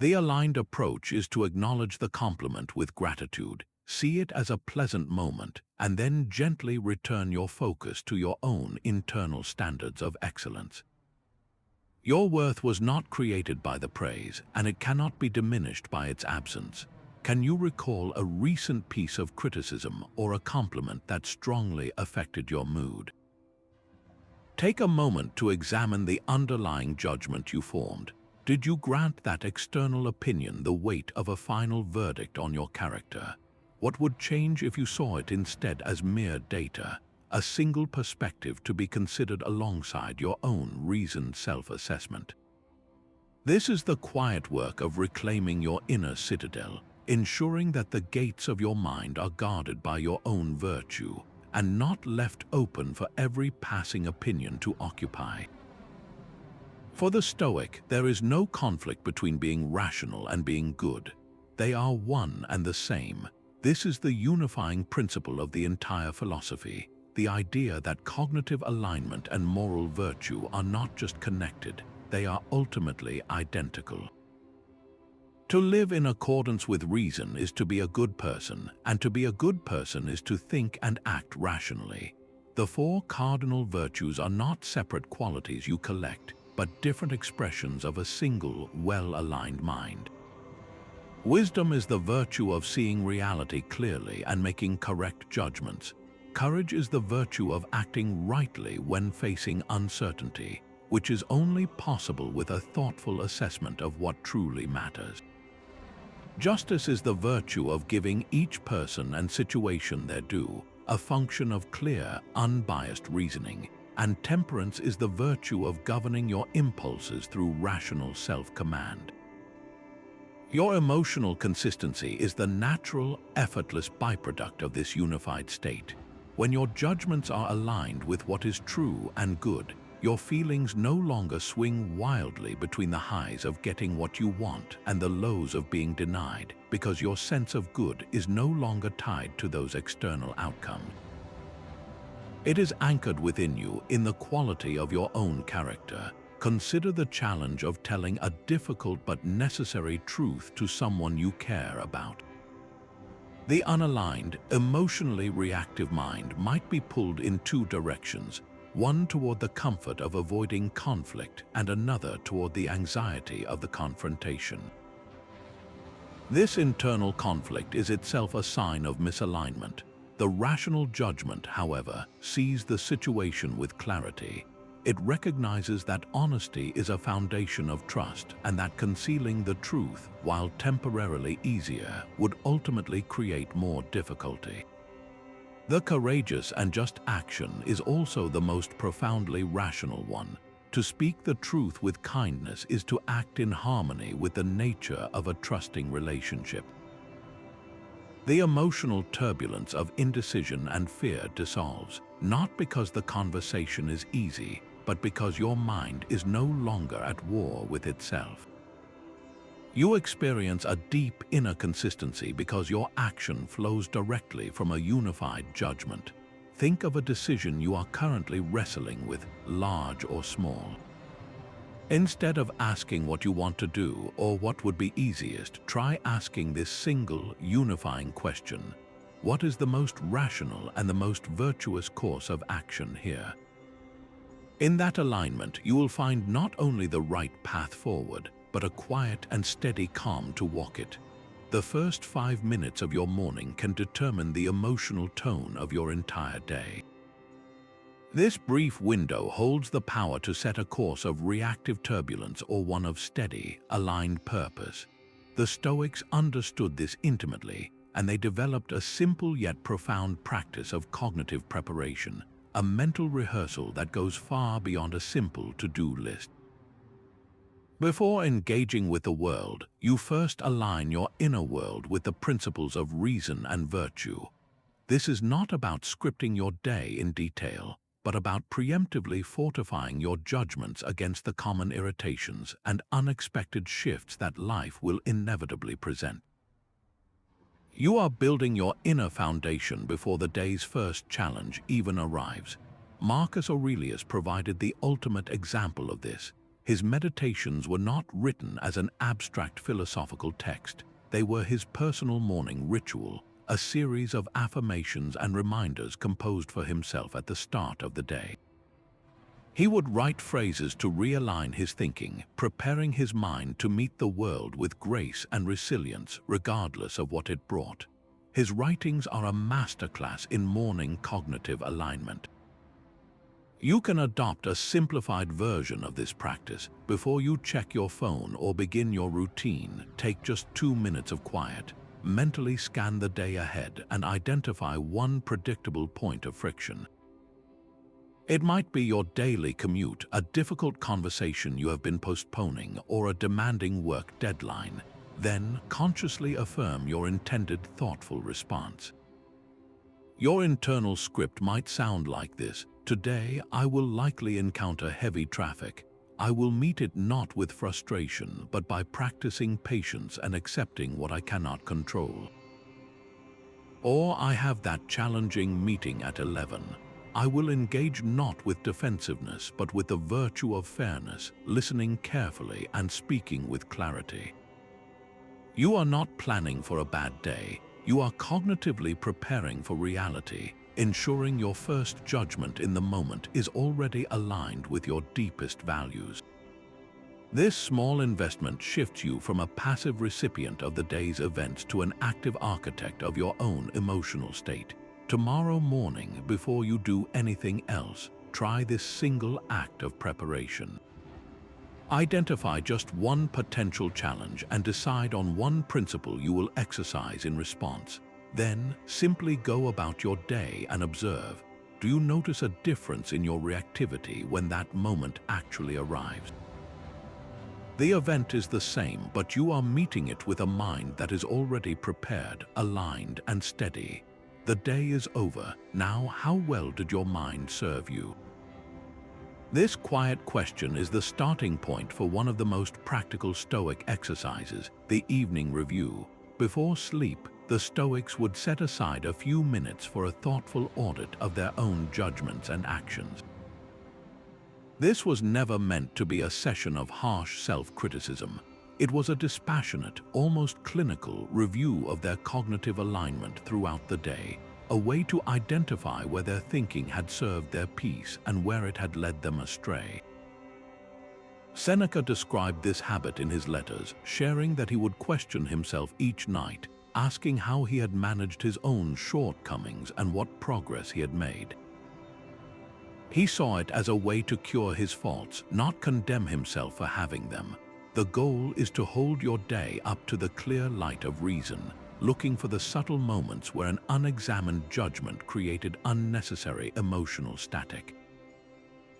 The aligned approach is to acknowledge the compliment with gratitude, see it as a pleasant moment, and then gently return your focus to your own internal standards of excellence. Your worth was not created by the praise, and it cannot be diminished by its absence. Can you recall a recent piece of criticism or a compliment that strongly affected your mood? Take a moment to examine the underlying judgment you formed. Did you grant that external opinion the weight of a final verdict on your character? What would change if you saw it instead as mere data, a single perspective to be considered alongside your own reasoned self-assessment? This is the quiet work of reclaiming your inner citadel, ensuring that the gates of your mind are guarded by your own virtue and not left open for every passing opinion to occupy. For the Stoic, there is no conflict between being rational and being good. They are one and the same. This is the unifying principle of the entire philosophy, the idea that cognitive alignment and moral virtue are not just connected, they are ultimately identical. To live in accordance with reason is to be a good person, and to be a good person is to think and act rationally. The four cardinal virtues are not separate qualities you collect, but different expressions of a single, well-aligned mind. Wisdom is the virtue of seeing reality clearly and making correct judgments. Courage is the virtue of acting rightly when facing uncertainty, which is only possible with a thoughtful assessment of what truly matters. Justice is the virtue of giving each person and situation their due, a function of clear, unbiased reasoning. And temperance is the virtue of governing your impulses through rational self-command. Your emotional consistency is the natural, effortless byproduct of this unified state. When your judgments are aligned with what is true and good, your feelings no longer swing wildly between the highs of getting what you want and the lows of being denied, because your sense of good is no longer tied to those external outcomes. It is anchored within you in the quality of your own character. Consider the challenge of telling a difficult but necessary truth to someone you care about. The unaligned, emotionally reactive mind might be pulled in two directions, one toward the comfort of avoiding conflict and another toward the anxiety of the confrontation. This internal conflict is itself a sign of misalignment. The rational judgment, however, sees the situation with clarity. It recognizes that honesty is a foundation of trust and that concealing the truth, while temporarily easier, would ultimately create more difficulty. The courageous and just action is also the most profoundly rational one. To speak the truth with kindness is to act in harmony with the nature of a trusting relationship. The emotional turbulence of indecision and fear dissolves, not because the conversation is easy, but because your mind is no longer at war with itself. You experience a deep inner consistency because your action flows directly from a unified judgment. Think of a decision you are currently wrestling with, large or small. Instead of asking what you want to do or what would be easiest, try asking this single, unifying question: what is the most rational and the most virtuous course of action here? In that alignment, you will find not only the right path forward, but a quiet and steady calm to walk it. The first 5 minutes of your morning can determine the emotional tone of your entire day. This brief window holds the power to set a course of reactive turbulence or one of steady, aligned purpose. The Stoics understood this intimately, and they developed a simple yet profound practice of cognitive preparation, a mental rehearsal that goes far beyond a simple to-do list. Before engaging with the world, you first align your inner world with the principles of reason and virtue. This is not about scripting your day in detail, but about preemptively fortifying your judgments against the common irritations and unexpected shifts that life will inevitably present. You are building your inner foundation before the day's first challenge even arrives. Marcus Aurelius provided the ultimate example of this. His meditations were not written as an abstract philosophical text. They were his personal morning ritual, a series of affirmations and reminders composed for himself at the start of the day. He would write phrases to realign his thinking, preparing his mind to meet the world with grace and resilience regardless of what it brought. His writings are a masterclass in morning cognitive alignment. You can adopt a simplified version of this practice. Before you check your phone or begin your routine, take just 2 minutes of quiet. Mentally scan the day ahead and identify one predictable point of friction. It might be your daily commute, a difficult conversation you have been postponing, or a demanding work deadline. Then consciously affirm your intended thoughtful response. Your internal script might sound like this: today I will likely encounter heavy traffic. I will meet it not with frustration, but by practicing patience and accepting what I cannot control. Or I have that challenging meeting at 11. I will engage not with defensiveness, but with the virtue of fairness, listening carefully and speaking with clarity. You are not planning for a bad day. You are cognitively preparing for reality, ensuring your first judgment in the moment is already aligned with your deepest values. This small investment shifts you from a passive recipient of the day's events to an active architect of your own emotional state. Tomorrow morning, before you do anything else, try this single act of preparation. Identify just one potential challenge and decide on one principle you will exercise in response. Then, simply go about your day and observe. Do you notice a difference in your reactivity when that moment actually arrives? The event is the same, but you are meeting it with a mind that is already prepared, aligned, and steady. The day is over. Now, how well did your mind serve you? This quiet question is the starting point for one of the most practical Stoic exercises, the evening review. Before sleep, the Stoics would set aside a few minutes for a thoughtful audit of their own judgments and actions. This was never meant to be a session of harsh self-criticism. It was a dispassionate, almost clinical review of their cognitive alignment throughout the day, a way to identify where their thinking had served their peace and where it had led them astray. Seneca described this habit in his letters, sharing that he would question himself each night, asking how he had managed his own shortcomings and what progress he had made. He saw it as a way to cure his faults, not condemn himself for having them. The goal is to hold your day up to the clear light of reason, looking for the subtle moments where an unexamined judgment created unnecessary emotional static.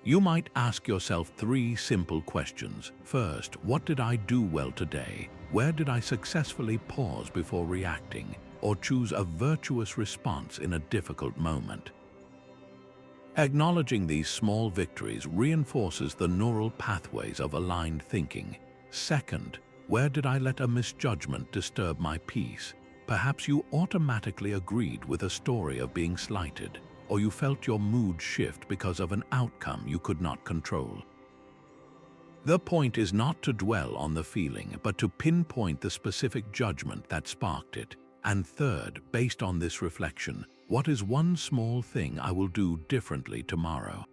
You might ask yourself 3 simple questions. First, what did I do well today? Where did I successfully pause before reacting, or choose a virtuous response in a difficult moment? Acknowledging these small victories reinforces the neural pathways of aligned thinking. Second, where did I let a misjudgment disturb my peace? Perhaps you automatically agreed with a story of being slighted, or you felt your mood shift because of an outcome you could not control. The point is not to dwell on the feeling, but to pinpoint the specific judgment that sparked it. And third, based on this reflection, what is one small thing I will do differently tomorrow?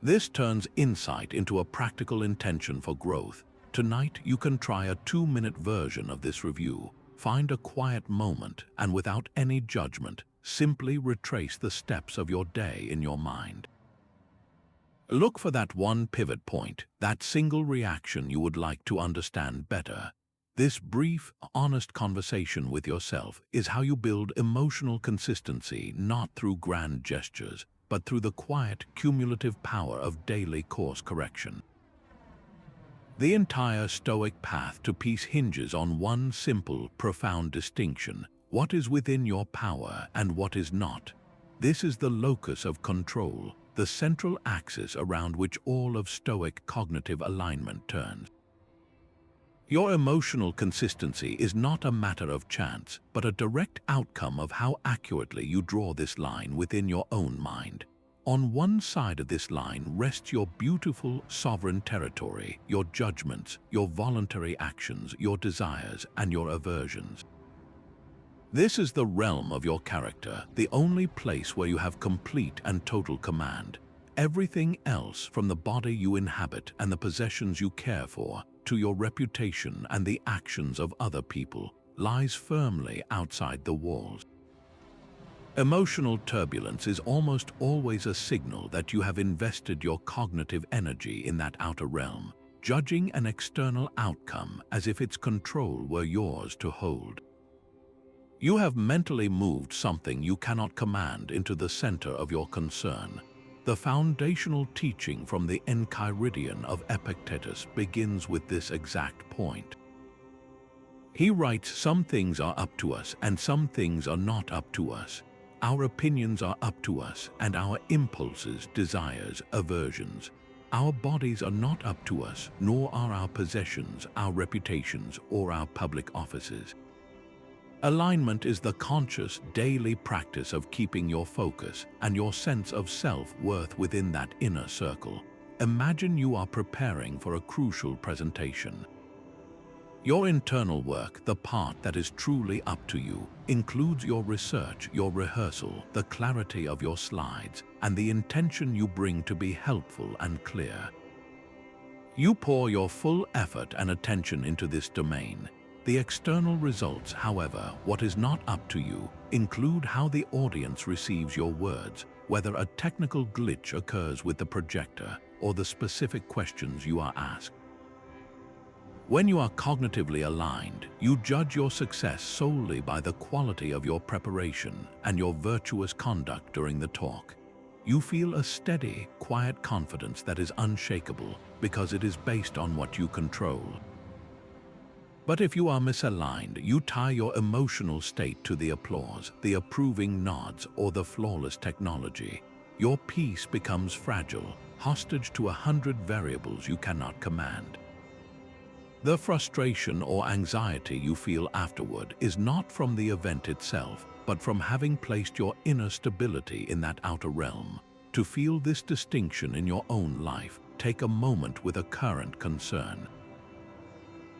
This turns insight into a practical intention for growth. Tonight, you can try a 2-minute version of this review. Find a quiet moment and, without any judgment, simply retrace the steps of your day in your mind. Look for that one pivot point, that single reaction you would like to understand better. This brief, honest conversation with yourself is how you build emotional consistency, not through grand gestures, but through the quiet, cumulative power of daily course correction. The entire Stoic path to peace hinges on one simple, profound distinction: what is within your power and what is not. This is the locus of control, the central axis around which all of Stoic cognitive alignment turns. Your emotional consistency is not a matter of chance, but a direct outcome of how accurately you draw this line within your own mind. On one side of this line rests your beautiful, sovereign territory, your judgments, your voluntary actions, your desires, and your aversions. This is the realm of your character, the only place where you have complete and total command. Everything else, from the body you inhabit and the possessions you care for, to your reputation and the actions of other people, lies firmly outside the walls. Emotional turbulence is almost always a signal that you have invested your cognitive energy in that outer realm, judging an external outcome as if its control were yours to hold. You have mentally moved something you cannot command into the center of your concern. The foundational teaching from the Enchiridion of Epictetus begins with this exact point. He writes, "Some things are up to us and some things are not up to us. Our opinions are up to us, and our impulses, desires, aversions. Our bodies are not up to us, nor are our possessions, our reputations, or our public offices." Alignment is the conscious, daily practice of keeping your focus and your sense of self-worth within that inner circle. Imagine you are preparing for a crucial presentation. Your internal work, the part that is truly up to you, includes your research, your rehearsal, the clarity of your slides, and the intention you bring to be helpful and clear. You pour your full effort and attention into this domain. The external results, however, what is not up to you, include how the audience receives your words, whether a technical glitch occurs with the projector, or the specific questions you are asked. When you are cognitively aligned, you judge your success solely by the quality of your preparation and your virtuous conduct during the talk. You feel a steady, quiet confidence that is unshakable because it is based on what you control. But if you are misaligned, you tie your emotional state to the applause, the approving nods, or the flawless technology. Your peace becomes fragile, hostage to 100 variables you cannot command. The frustration or anxiety you feel afterward is not from the event itself, but from having placed your inner stability in that outer realm. To feel this distinction in your own life, take a moment with a current concern.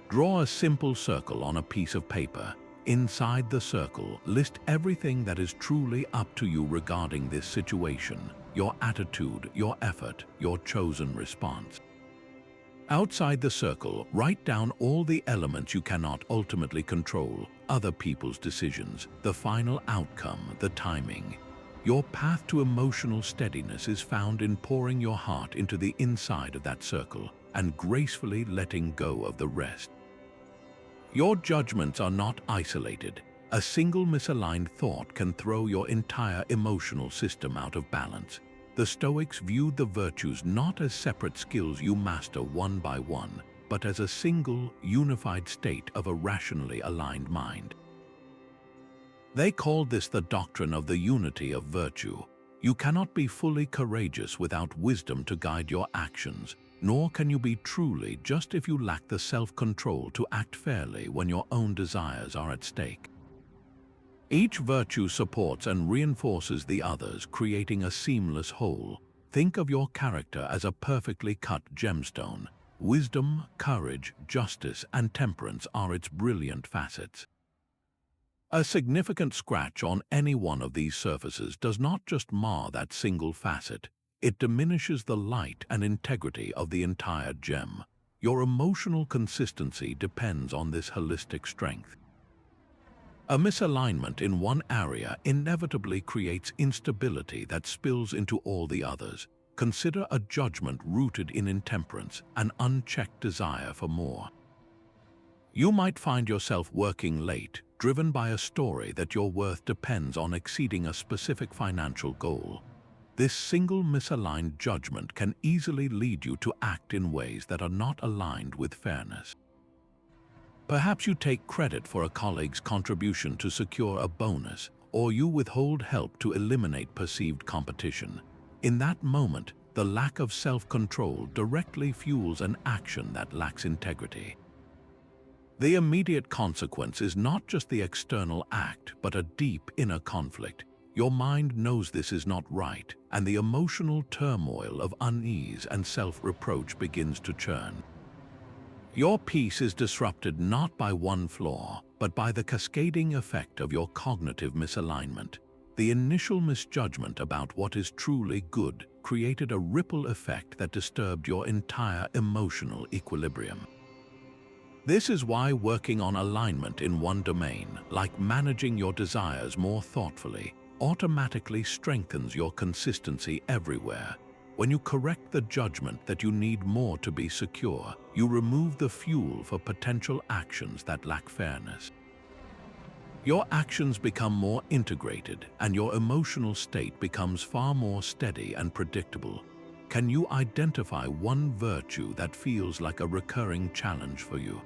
Draw a simple circle on a piece of paper. Inside the circle, list everything that is truly up to you regarding this situation: your attitude, your effort, your chosen response. Outside the circle, write down all the elements you cannot ultimately control: other people's decisions, the final outcome, the timing. Your path to emotional steadiness is found in pouring your heart into the inside of that circle and gracefully letting go of the rest. Your judgments are not isolated. A single misaligned thought can throw your entire emotional system out of balance. The Stoics viewed the virtues not as separate skills you master one by one, but as a single, unified state of a rationally aligned mind. They called this the doctrine of the unity of virtue. You cannot be fully courageous without wisdom to guide your actions, nor can you be truly just if you lack the self-control to act fairly when your own desires are at stake. Each virtue supports and reinforces the others, creating a seamless whole. Think of your character as a perfectly cut gemstone. Wisdom, courage, justice, and temperance are its brilliant facets. A significant scratch on any one of these surfaces does not just mar that single facet, it diminishes the light and integrity of the entire gem. Your emotional consistency depends on this holistic strength. A misalignment in one area inevitably creates instability that spills into all the others. Consider a judgment rooted in intemperance, an unchecked desire for more. You might find yourself working late, driven by a story that your worth depends on exceeding a specific financial goal. This single misaligned judgment can easily lead you to act in ways that are not aligned with fairness. Perhaps you take credit for a colleague's contribution to secure a bonus, or you withhold help to eliminate perceived competition. In that moment, the lack of self-control directly fuels an action that lacks integrity. The immediate consequence is not just the external act, but a deep inner conflict. Your mind knows this is not right, and the emotional turmoil of unease and self-reproach begins to churn. Your peace is disrupted not by one flaw, but by the cascading effect of your cognitive misalignment. The initial misjudgment about what is truly good created a ripple effect that disturbed your entire emotional equilibrium. This is why working on alignment in one domain, like managing your desires more thoughtfully, automatically strengthens your consistency everywhere. When you correct the judgment that you need more to be secure, you remove the fuel for potential actions that lack fairness. Your actions become more integrated, and your emotional state becomes far more steady and predictable. Can you identify one virtue that feels like a recurring challenge for you?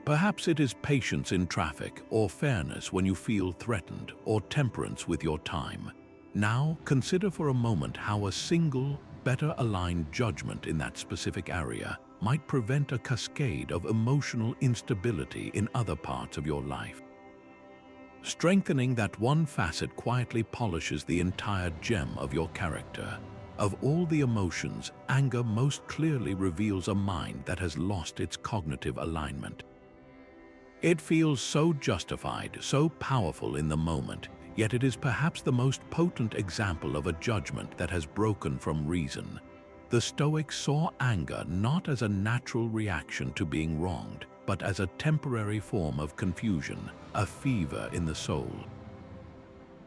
Perhaps it is patience in traffic, or fairness when you feel threatened, or temperance with your time. Now, consider for a moment how a single, better aligned judgment in that specific area might prevent a cascade of emotional instability in other parts of your life. Strengthening that one facet quietly polishes the entire gem of your character. Of all the emotions, anger most clearly reveals a mind that has lost its cognitive alignment. It feels so justified, so powerful in the moment, yet it is perhaps the most potent example of a judgment that has broken from reason. The Stoics saw anger not as a natural reaction to being wronged, but as a temporary form of confusion, a fever in the soul.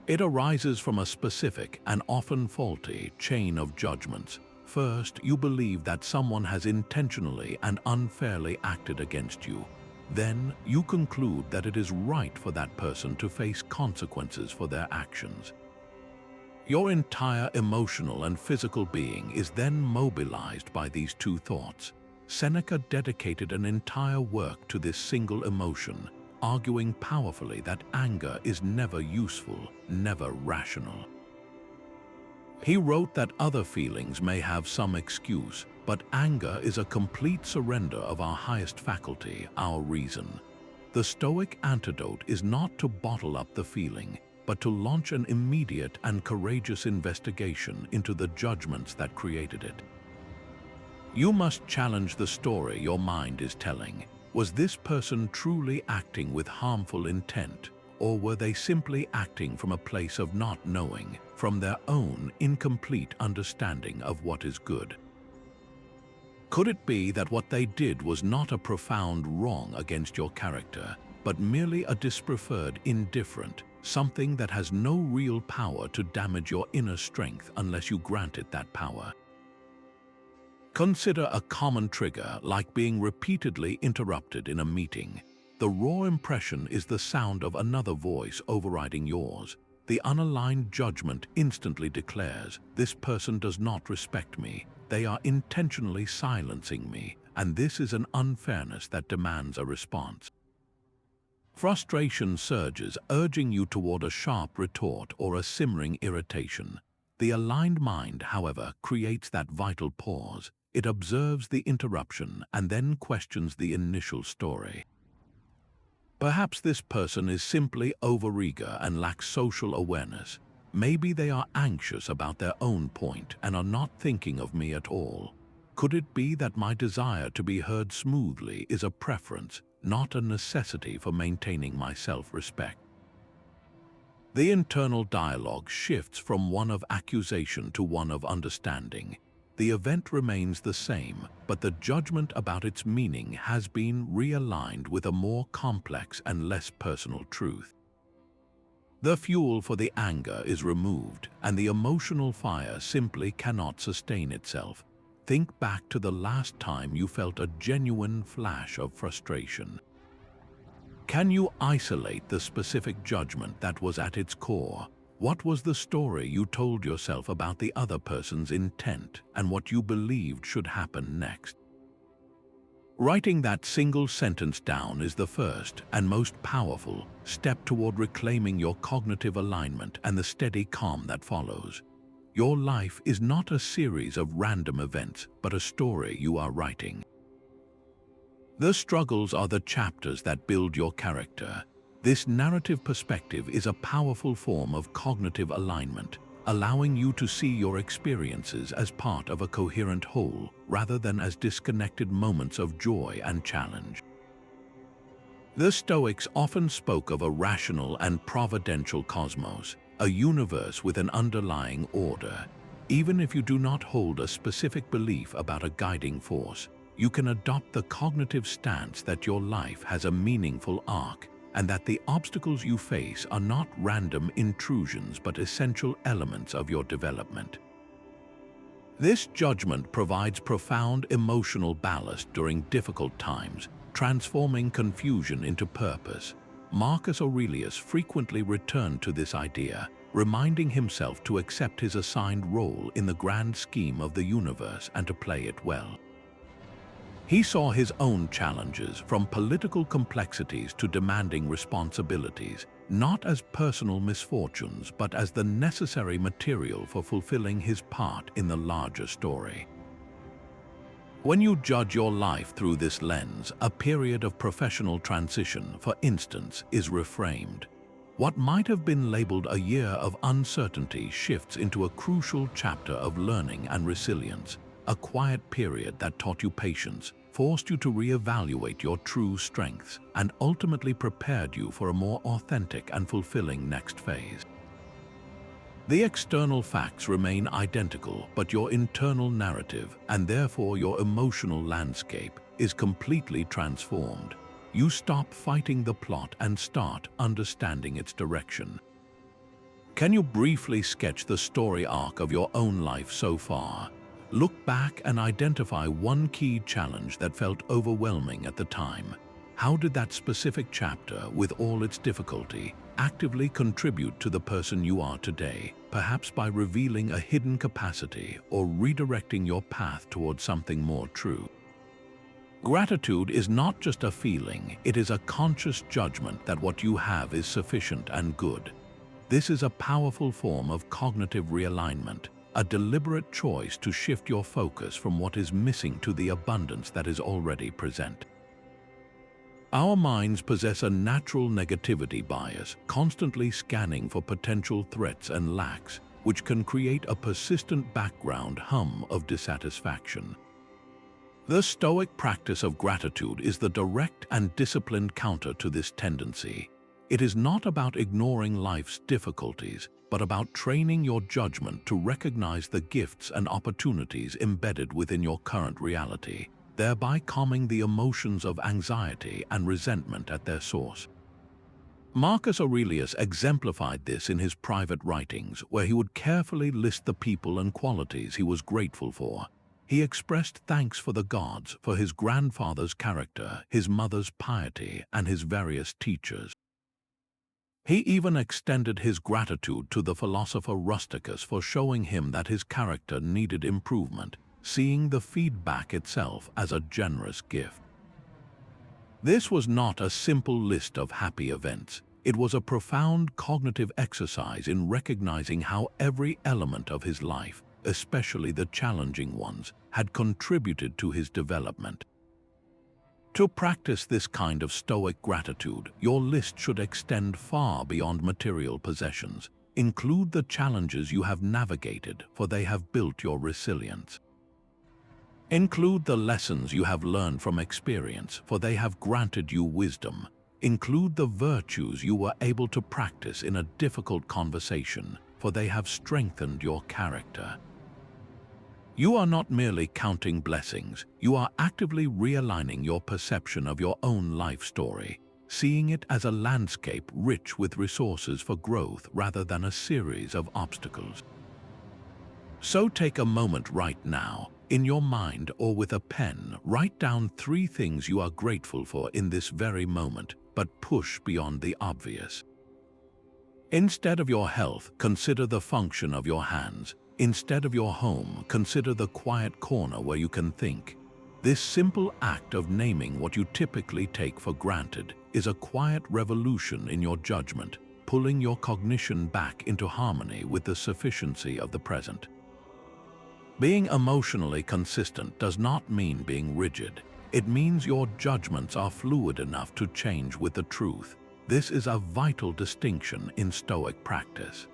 It arises from a specific and often faulty chain of judgments. First, you believe that someone has intentionally and unfairly acted against you. Then, you conclude that it is right for that person to face consequences for their actions. Your entire emotional and physical being is then mobilized by these two thoughts. Seneca dedicated an entire work to this single emotion, arguing powerfully that anger is never useful, never rational. He wrote that other feelings may have some excuse, but anger is a complete surrender of our highest faculty, our reason. The Stoic antidote is not to bottle up the feeling, but to launch an immediate and courageous investigation into the judgments that created it. You must challenge the story your mind is telling. Was this person truly acting with harmful intent, or were they simply acting from a place of not knowing, from their own incomplete understanding of what is good? Could it be that what they did was not a profound wrong against your character, but merely a dispreferred indifferent, something that has no real power to damage your inner strength unless you grant it that power? Consider a common trigger like being repeatedly interrupted in a meeting. The raw impression is the sound of another voice overriding yours. The unaligned judgment instantly declares, "This person does not respect me. They are intentionally silencing me, and this is an unfairness that demands a response." Frustration surges, urging you toward a sharp retort or a simmering irritation. The aligned mind, however, creates that vital pause. It observes the interruption and then questions the initial story. Perhaps this person is simply overeager and lacks social awareness. Maybe they are anxious about their own point and are not thinking of me at all. Could it be that my desire to be heard smoothly is a preference, not a necessity for maintaining my self-respect? The internal dialogue shifts from one of accusation to one of understanding. The event remains the same, but the judgment about its meaning has been realigned with a more complex and less personal truth. The fuel for the anger is removed, and the emotional fire simply cannot sustain itself. Think back to the last time you felt a genuine flash of frustration. Can you isolate the specific judgment that was at its core? What was the story you told yourself about the other person's intent and what you believed should happen next? Writing that single sentence down is the first and most powerful step toward reclaiming your cognitive alignment and the steady calm that follows. Your life is not a series of random events, but a story you are writing. The struggles are the chapters that build your character. This narrative perspective is a powerful form of cognitive alignment, allowing you to see your experiences as part of a coherent whole rather than as disconnected moments of joy and challenge. The Stoics often spoke of a rational and providential cosmos, a universe with an underlying order. Even if you do not hold a specific belief about a guiding force, you can adopt the cognitive stance that your life has a meaningful arc and that the obstacles you face are not random intrusions but essential elements of your development. This judgment provides profound emotional ballast during difficult times, transforming confusion into purpose. Marcus Aurelius frequently returned to this idea, reminding himself to accept his assigned role in the grand scheme of the universe and to play it well. He saw his own challenges, from political complexities to demanding responsibilities, not as personal misfortunes but as the necessary material for fulfilling his part in the larger story. When you judge your life through this lens, a period of professional transition, for instance, is reframed. What might have been labeled a year of uncertainty shifts into a crucial chapter of learning and resilience, a quiet period that taught you patience, forced you to reevaluate your true strengths, and ultimately prepared you for a more authentic and fulfilling next phase. The external facts remain identical, but your internal narrative, and therefore your emotional landscape, is completely transformed. You stop fighting the plot and start understanding its direction. Can you briefly sketch the story arc of your own life so far? Look back and identify one key challenge that felt overwhelming at the time. How did that specific chapter, with all its difficulty, actively contribute to the person you are today, perhaps by revealing a hidden capacity or redirecting your path towards something more true? Gratitude is not just a feeling, it is a conscious judgment that what you have is sufficient and good. This is a powerful form of cognitive realignment, a deliberate choice to shift your focus from what is missing to the abundance that is already present. Our minds possess a natural negativity bias, constantly scanning for potential threats and lacks, which can create a persistent background hum of dissatisfaction. The Stoic practice of gratitude is the direct and disciplined counter to this tendency. It is not about ignoring life's difficulties, but about training your judgment to recognize the gifts and opportunities embedded within your current reality, thereby calming the emotions of anxiety and resentment at their source. Marcus Aurelius exemplified this in his private writings, where he would carefully list the people and qualities he was grateful for. He expressed thanks for the gods, for his grandfather's character, his mother's piety, and his various teachers. He even extended his gratitude to the philosopher Rusticus for showing him that his character needed improvement, seeing the feedback itself as a generous gift. This was not a simple list of happy events. It was a profound cognitive exercise in recognizing how every element of his life, especially the challenging ones, had contributed to his development. To practice this kind of Stoic gratitude, your list should extend far beyond material possessions. Include the challenges you have navigated, for they have built your resilience. Include the lessons you have learned from experience, for they have granted you wisdom. Include the virtues you were able to practice in a difficult conversation, for they have strengthened your character. You are not merely counting blessings, you are actively realigning your perception of your own life story, seeing it as a landscape rich with resources for growth rather than a series of obstacles. So take a moment right now, in your mind or with a pen, write down 3 things you are grateful for in this very moment, but push beyond the obvious. Instead of your health, consider the function of your hands. Instead of your home, consider the quiet corner where you can think. This simple act of naming what you typically take for granted is a quiet revolution in your judgment, pulling your cognition back into harmony with the sufficiency of the present. Being emotionally consistent does not mean being rigid. It means your judgments are fluid enough to change with the truth. This is a vital distinction in Stoic practice.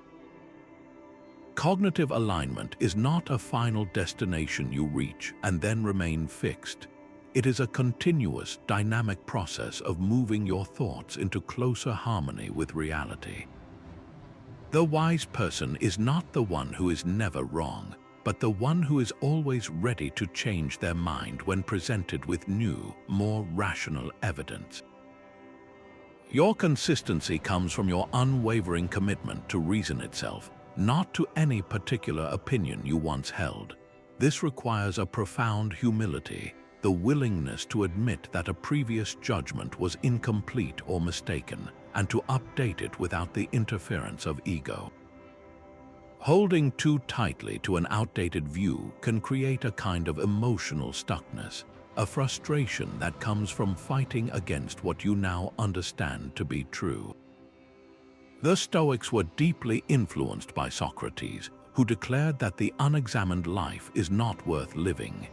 Cognitive alignment is not a final destination you reach and then remain fixed. It is a continuous, dynamic process of moving your thoughts into closer harmony with reality. The wise person is not the one who is never wrong, but the one who is always ready to change their mind when presented with new, more rational evidence. Your consistency comes from your unwavering commitment to reason itself, not to any particular opinion you once held. This requires a profound humility, the willingness to admit that a previous judgment was incomplete or mistaken, and to update it without the interference of ego. Holding too tightly to an outdated view can create a kind of emotional stuckness, a frustration that comes from fighting against what you now understand to be true. The Stoics were deeply influenced by Socrates, who declared that the unexamined life is not worth living.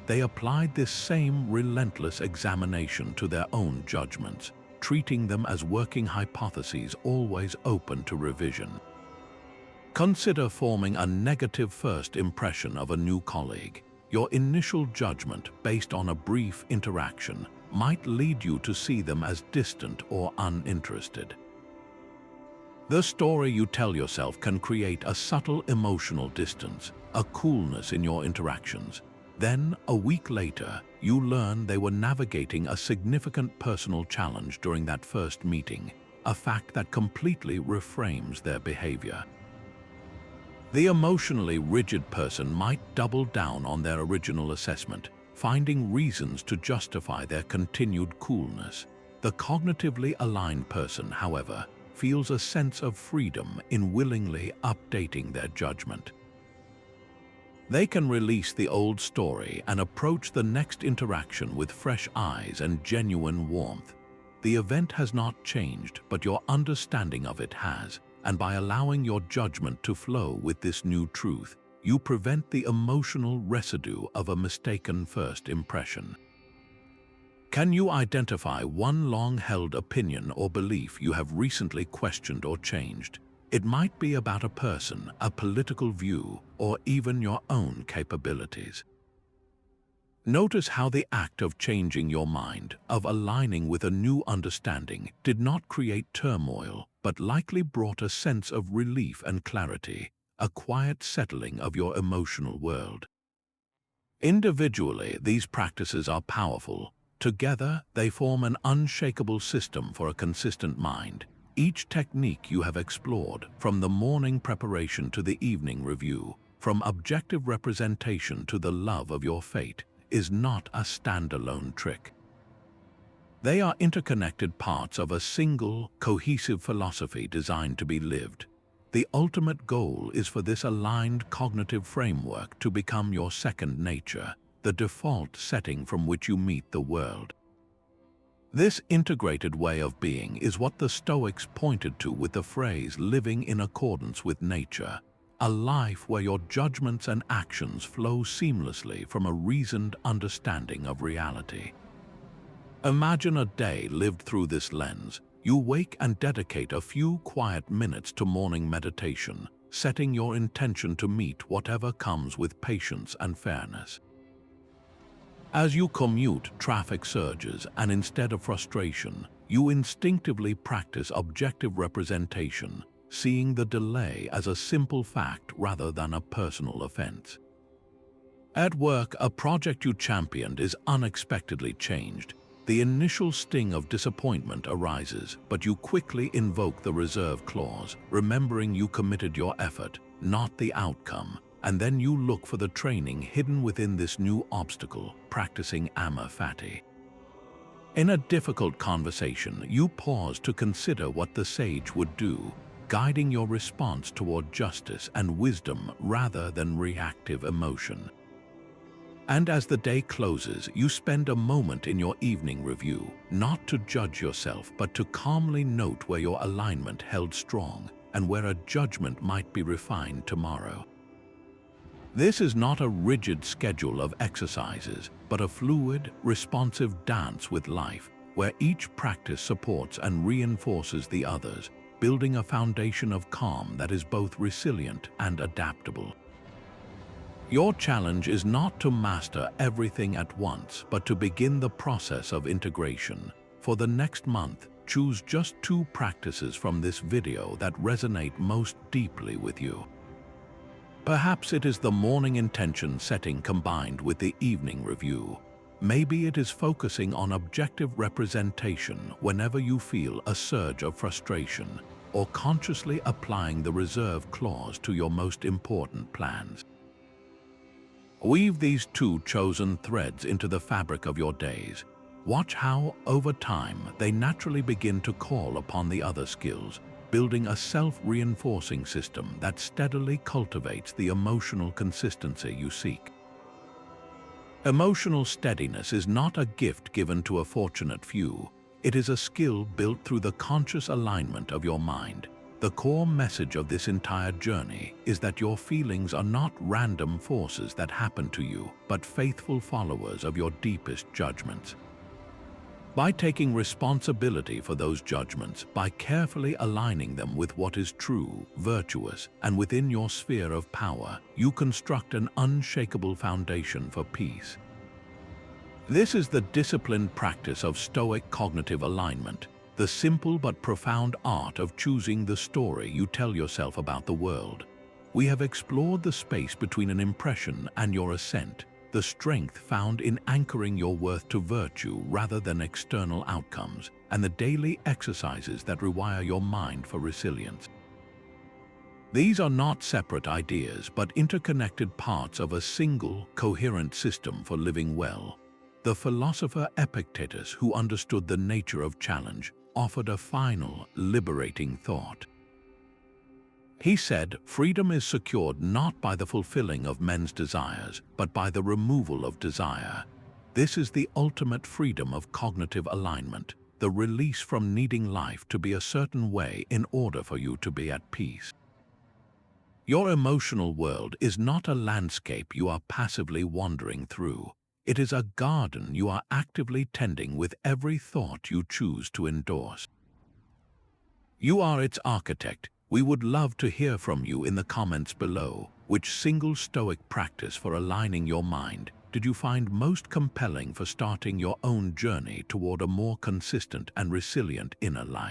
They applied this same relentless examination to their own judgments, treating them as working hypotheses always open to revision. Consider forming a negative first impression of a new colleague. Your initial judgment, based on a brief interaction, might lead you to see them as distant or uninterested. The story you tell yourself can create a subtle emotional distance, a coolness in your interactions. Then, a week later, you learn they were navigating a significant personal challenge during that first meeting, a fact that completely reframes their behavior. The emotionally rigid person might double down on their original assessment, finding reasons to justify their continued coolness. The cognitively aligned person, however, feels a sense of freedom in willingly updating their judgment. They can release the old story and approach the next interaction with fresh eyes and genuine warmth. The event has not changed, but your understanding of it has, and by allowing your judgment to flow with this new truth, you prevent the emotional residue of a mistaken first impression. Can you identify one long-held opinion or belief you have recently questioned or changed? It might be about a person, a political view, or even your own capabilities. Notice how the act of changing your mind, of aligning with a new understanding, did not create turmoil, but likely brought a sense of relief and clarity, a quiet settling of your emotional world. Individually, these practices are powerful. Together, they form an unshakable system for a consistent mind. Each technique you have explored, from the morning preparation to the evening review, from objective representation to the love of your fate, is not a standalone trick. They are interconnected parts of a single, cohesive philosophy designed to be lived. The ultimate goal is for this aligned cognitive framework to become your second nature, the default setting from which you meet the world. This integrated way of being is what the Stoics pointed to with the phrase living in accordance with nature, a life where your judgments and actions flow seamlessly from a reasoned understanding of reality. Imagine a day lived through this lens. You wake and dedicate a few quiet minutes to morning meditation, setting your intention to meet whatever comes with patience and fairness. As you commute, traffic surges, and instead of frustration, you instinctively practice objective representation, seeing the delay as a simple fact rather than a personal offense. At work, a project you championed is unexpectedly changed. The initial sting of disappointment arises, but you quickly invoke the reserve clause, remembering you committed your effort, not the outcome. And then you look for the training hidden within this new obstacle, practicing amor fati. In a difficult conversation, you pause to consider what the sage would do, guiding your response toward justice and wisdom rather than reactive emotion. And as the day closes, you spend a moment in your evening review, not to judge yourself, but to calmly note where your alignment held strong and where a judgment might be refined tomorrow. This is not a rigid schedule of exercises, but a fluid, responsive dance with life, where each practice supports and reinforces the others, building a foundation of calm that is both resilient and adaptable. Your challenge is not to master everything at once, but to begin the process of integration. For the next month, choose just 2 practices from this video that resonate most deeply with you. Perhaps it is the morning intention setting combined with the evening review. Maybe it is focusing on objective representation whenever you feel a surge of frustration, or consciously applying the reserve clause to your most important plans. Weave these 2 chosen threads into the fabric of your days. Watch how, over time, they naturally begin to call upon the other skills, building a self-reinforcing system that steadily cultivates the emotional consistency you seek. Emotional steadiness is not a gift given to a fortunate few. It is a skill built through the conscious alignment of your mind. The core message of this entire journey is that your feelings are not random forces that happen to you, but faithful followers of your deepest judgments. By taking responsibility for those judgments, by carefully aligning them with what is true, virtuous, and within your sphere of power, you construct an unshakable foundation for peace. This is the disciplined practice of Stoic cognitive alignment, the simple but profound art of choosing the story you tell yourself about the world. We have explored the space between an impression and your assent, the strength found in anchoring your worth to virtue rather than external outcomes, and the daily exercises that rewire your mind for resilience. These are not separate ideas, but interconnected parts of a single, coherent system for living well. The philosopher Epictetus, who understood the nature of challenge, offered a final, liberating thought. He said, "Freedom is secured not by the fulfilling of men's desires, but by the removal of desire. This is the ultimate freedom of cognitive alignment, the release from needing life to be a certain way in order for you to be at peace." Your emotional world is not a landscape you are passively wandering through. It is a garden you are actively tending with every thought you choose to endorse. You are its architect. We would love to hear from you in the comments below. Which single Stoic practice for aligning your mind did you find most compelling for starting your own journey toward a more consistent and resilient inner life?